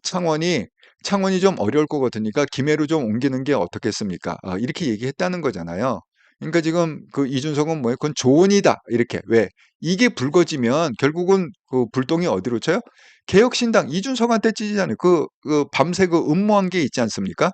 창원이 좀 어려울 것 같으니까 김해로 좀 옮기는 게 어떻겠습니까? 이렇게 얘기했다는 거잖아요. 그러니까 지금 그 이준석은 뭐예요? "그건 조언이다." 이렇게. 왜? 이게 불거지면 결국은 그 불똥이 어디로 쳐요? 개혁신당 이준석한테 찌지잖아요. 밤새 그 음모한 게 있지 않습니까?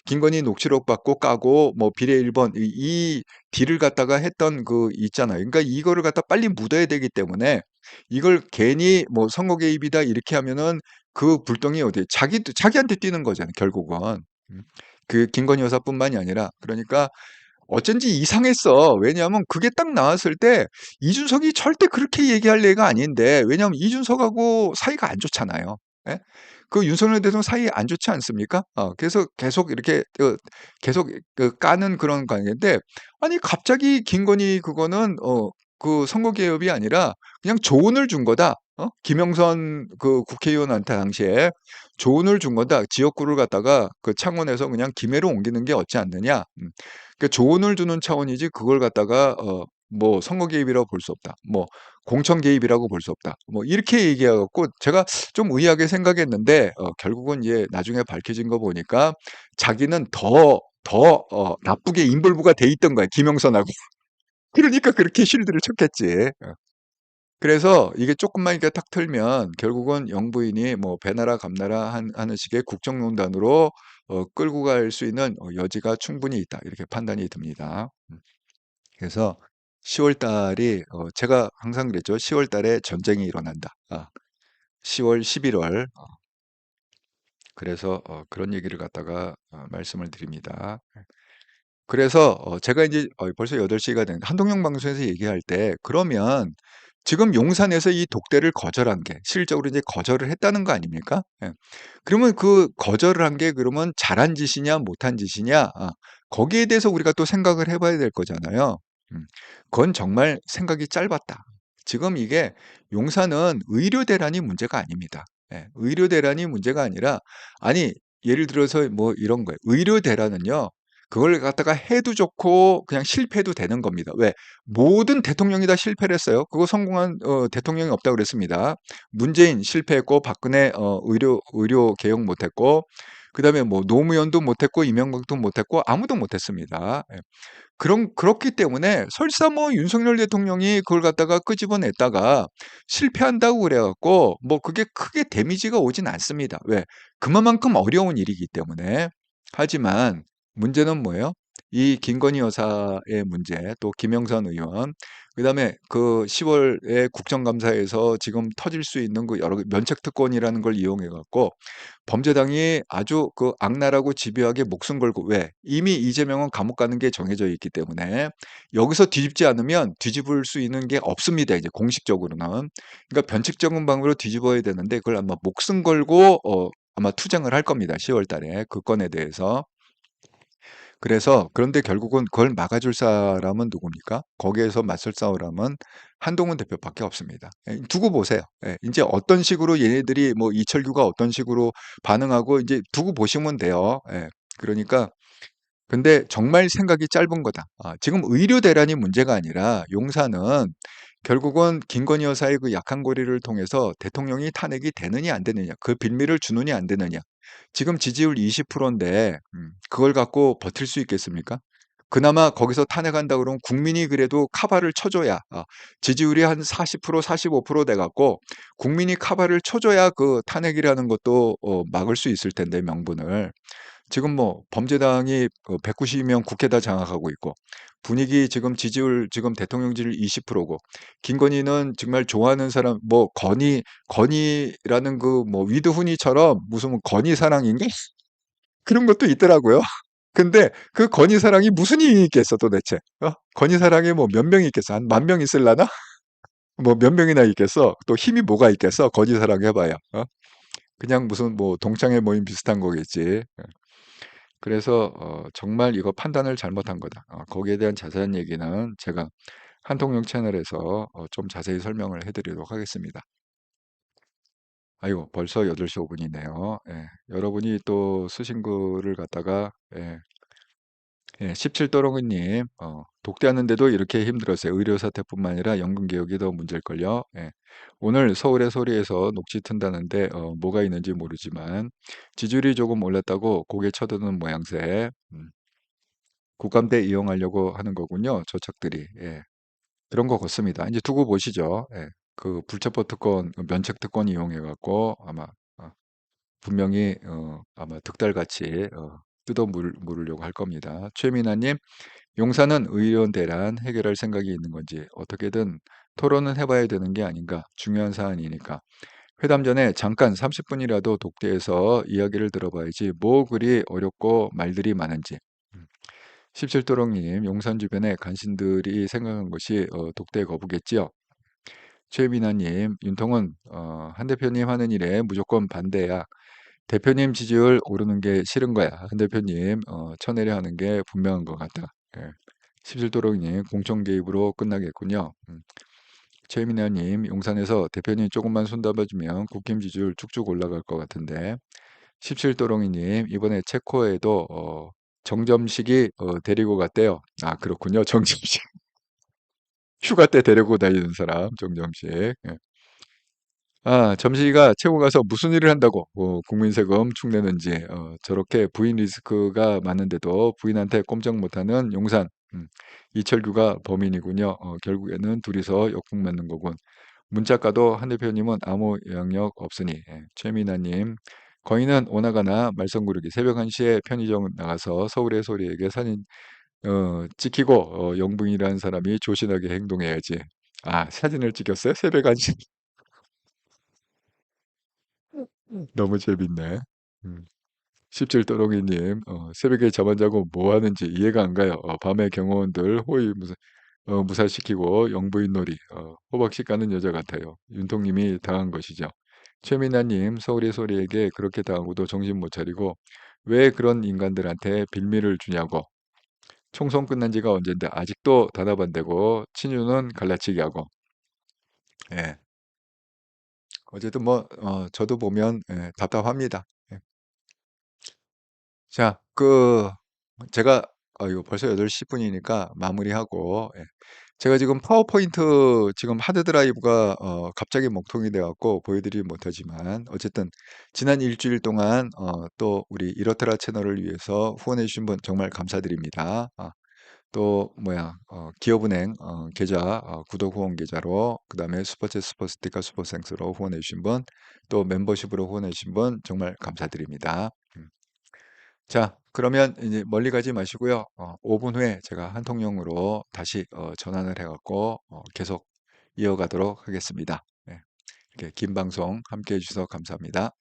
김건희 녹취록 받고 까고 뭐 비례 1번 이 딜을 갖다가 했던 그 있잖아요. 그러니까 이거를 갖다 빨리 묻어야 되기 때문에 이걸 괜히 뭐 "선거 개입이다." 이렇게 하면은 그 불똥이 어디에 자기한테 뛰는 거잖아요 결국은. 음. 그 김건희 여사뿐만이 아니라. 그러니까 어쩐지 이상했어. 왜냐하면 그게 딱 나왔을 때 이준석이 절대 그렇게 얘기할 애가 아닌데, 왜냐하면 이준석하고 사이가 안 좋잖아요. 예? 그 윤석열 대통령 사이 안 좋지 않습니까? 그래서 계속 이렇게 계속 까는 그런 관계인데, 아니 갑자기 김건희 그거는 그 선거 개입이 아니라 그냥 조언을 준 거다. 김영선 그 국회의원한테 당시에 조언을 준 거다. 지역구를 갖다가 그 창원에서 그냥 김해로 옮기는 게 어찌 않느냐. 그 조언을 주는 차원이지 그걸 갖다가 뭐 선거 개입이라고 볼 수 없다. 뭐 공천 개입이라고 볼 수 없다. 뭐 이렇게 얘기해 갖고 제가 좀 의아하게 생각했는데, 결국은 이제 나중에 밝혀진 거 보니까 자기는 더 나쁘게 인볼브가 돼 있던 거야, 김영선하고. 그러니까 그렇게 쉴드를 쳤겠지. 그래서 이게 조금만 이렇게 탁 틀면 결국은 영부인이 뭐 배나라 감나라 하는 식의 국정농단으로 끌고 갈 수 있는 여지가 충분히 있다. 이렇게 판단이 듭니다. 그래서 10월 달이 제가 항상 그랬죠. 10월 달에 전쟁이 일어난다. 10월, 11월. 그래서 그런 얘기를 갖다가 말씀을 드립니다. 그래서 제가 인제 벌써 8 시가 됐는데 한동영 방송에서 얘기할 때 그러면 지금 용산에서 이 독대를 거절한 게 실질적으로 이제 거절을 했다는 거 아닙니까? 예. 그러면 그 거절을 한 게 그러면 잘한 짓이냐 못한 짓이냐, 거기에 대해서 우리가 또 생각을 해 봐야 될 거잖아요. 음. 그건 정말 생각이 짧았다. 지금 이게 용산은 의료 대란이 문제가 아닙니다. 예. 의료 대란이 문제가 아니라, 아니 예를 들어서 뭐 이런 거예요. 의료 대란은요, 그걸 갖다가 해도 좋고 그냥 실패해도 되는 겁니다. 왜? 모든 대통령이 다 실패를 했어요. 그거 성공한 대통령이 없다고 그랬습니다. 문재인 실패했고, 박근혜 의료 개혁 못 했고, 그다음에 뭐 노무현도 못 했고, 이명박도 못 했고, 아무도 못 했습니다. 예. 그렇기 때문에 설사 뭐 윤석열 대통령이 그걸 갖다가 끄집어냈다가 실패한다고 그래 갖고 뭐 그게 크게 데미지가 오진 않습니다. 왜? 그만큼 어려운 일이기 때문에. 하지만 문제는 뭐예요? 이 김건희 여사의 문제, 또 김영선 의원, 그다음에 그 10월에 국정감사에서 지금 터질 수 있는 그 여러 면책특권이라는 걸 이용해 갖고 범죄당이 아주 그 악랄하고 집요하게 목숨 걸고. 왜? 이미 이재명은 감옥 가는 게 정해져 있기 때문에 여기서 뒤집지 않으면 뒤집을 수 있는 게 없습니다, 이제 공식적으로는. 그러니까 변칙적인 방법으로 뒤집어야 되는데 그걸 아마 목숨 걸고 아마 투쟁을 할 겁니다, 10월 달에 그 건에 대해서. 그래서 그런데 결국은 그걸 막아줄 사람은 누굽니까? 거기에서 맞설 사람은 한동훈 대표밖에 없습니다. 예, 두고 보세요. 예, 인제 어떤 식으로 얘네들이 뭐 이철규가 어떤 식으로 반응하고 인제 두고 보시면 돼요. 예. 그러니까 근데 정말 생각이 짧은 거다. 지금 의료 대란이 문제가 아니라 용산은 결국은 김건희 여사의 그 약한 고리를 통해서 대통령이 탄핵이 되느냐 안 되느냐, 그 빌미를 주느냐 안 되느냐. 지금 지지율 20%인데 그걸 갖고 버틸 수 있겠습니까? 그나마 거기서 탄핵한다 그러면 국민이 그래도 카바를 쳐 줘야, 지지율이 한 40% 45%돼 갖고 국민이 카바를 쳐 줘야 그 탄핵이라는 것도 막을 수 있을 텐데, 명분을. 지금 뭐 범죄당이 190명 국회 다 장악하고 있고, 분위기 지금 지지율 지금 대통령 지지율 20%고, 김건희는 정말 좋아하는 사람 뭐 건희라는 그 뭐 위드 후니처럼 무슨 뭐 건희 사랑인가? 그런 것도 있더라고요. 근데 그 건희 사랑이 무슨 힘이 있겠어 도대체? 건희 사랑이 뭐 몇 명이 있겠어? 한 10,000명 있을라나? 뭐 몇 명이나 있겠어? 또 힘이 뭐가 있겠어? 건희 사랑 해 봐야. 그냥 무슨 뭐 동창회 모임 비슷한 거겠지. 그래서 정말 이거 판단을 잘못한 거다. 거기에 대한 자세한 얘기는 제가 한통령 채널에서 좀 자세히 설명을 해 드리도록 하겠습니다. 아이고, 벌써 8시 5 분이네요. 예. 여러분이 또 쓰신 글을 갖다가, 예. 예, 17도롱이 님, "독대하는데도 이렇게 힘들었어요. 의료 사태뿐만 아니라 연금 개혁이 더 문제일걸요." 예. "오늘 서울의 소리에서 녹취 튼다는데 뭐가 있는지 모르지만 지지율이 조금 올랐다고 고개 쳐드는 모양새." 국감대 이용하려고 하는 거군요. 저착들이. 예. 그런 것 같습니다. 이제 두고 보시죠. 예. 그 불체포 특권, 면책 특권 이용해 갖고 아마 어, 분명히 아마 득달같이 물으려고 할 겁니다. 최민아님, 용산은 의원 대란 해결할 생각이 있는 건지 어떻게든 토론은 해봐야 되는 게 아닌가. 중요한 사안이니까. 회담 전에 잠깐 30분이라도 독대에서 이야기를 들어봐야지 뭐 그리 어렵고 말들이 많은지. 17도롱님, 용산 주변에 간신들이 생각한 것이 독대 거부겠지요. 최민아님, 윤통은 한 대표님 하는 일에 무조건 반대야. 대표님 지지율 오르는 게 싫은 거야. 한 대표님 쳐내려 하는 게 분명한 것 같다. 예. 17도롱님, 공천 개입으로 끝나겠군요. 최민아님, 용산에서 대표님 조금만 손잡아주면 국힘 지지율 쭉쭉 올라갈 것 같은데. 17도롱이님, 이번에 체코에도 정점식이 데리고 갔대요. 아, 그렇군요. 정점식. 휴가 때 데리고 다니는 사람, 정점식. 예. 아, 점식이가 체코 가서 무슨 일을 한다고 국민 세금 축내는지 저렇게 부인 리스크가 많은데도 부인한테 꼼짝 못하는 용산. 이철규가 범인이군요. 결국에는 둘이서 역풍 맞는 거군. 문자가도 한 대표님은 아무 영향력 없으니. 예. 최민아님, 거인은 오나가나 말썽구르기 새벽 1시에 편의점 나가서 서울의 소리에게 사진 찍히고 영부인이라는 사람이 조신하게 행동해야지. 아, 사진을 찍혔어요? 새벽 1시. 너무 재밌네. 음. 17도롱이님, 새벽에 잠 안 자고 뭐 하는지 이해가 안 가요. 밤에 경호원들 호위 무사시키고 영부인 놀이, 호박씨 까는 여자 같아요. 윤통님이 당한 것이죠. 최민아님, 서울의 소리에게 그렇게 당하고도 정신 못 차리고 왜 그런 인간들한테 빌미를 주냐고. 총선 끝난 지가 언젠데 아직도 단합안되고 친유는 갈라치기 하고. 예. 어쨌든 뭐 저도 보면 예, 답답합니다. 예. 자, 제가 이거 벌써 8시 분이니까 마무리하고 예. 제가 지금 파워포인트 지금 하드 드라이브가 갑자기 먹통이 돼 갖고 보여드리지 못하지만 어쨌든 지난 일주일 동안 또 우리 이렇더라 채널을 위해서 후원해 주신 분 정말 감사드립니다. 또 뭐야 기업은행 계좌 구독 후원 계좌로 그다음에 슈퍼챗 슈퍼스티커 슈퍼생스로 후원해 주신 분 또 멤버십으로 후원해 주신 분 정말 감사드립니다. 자, 그러면 이제 멀리 가지 마시고요. 5분 후에 제가 한통령으로 다시 전환을 해갖고 계속 이어가도록 하겠습니다. 네, 이렇게 긴 방송 함께 해주셔서 감사합니다.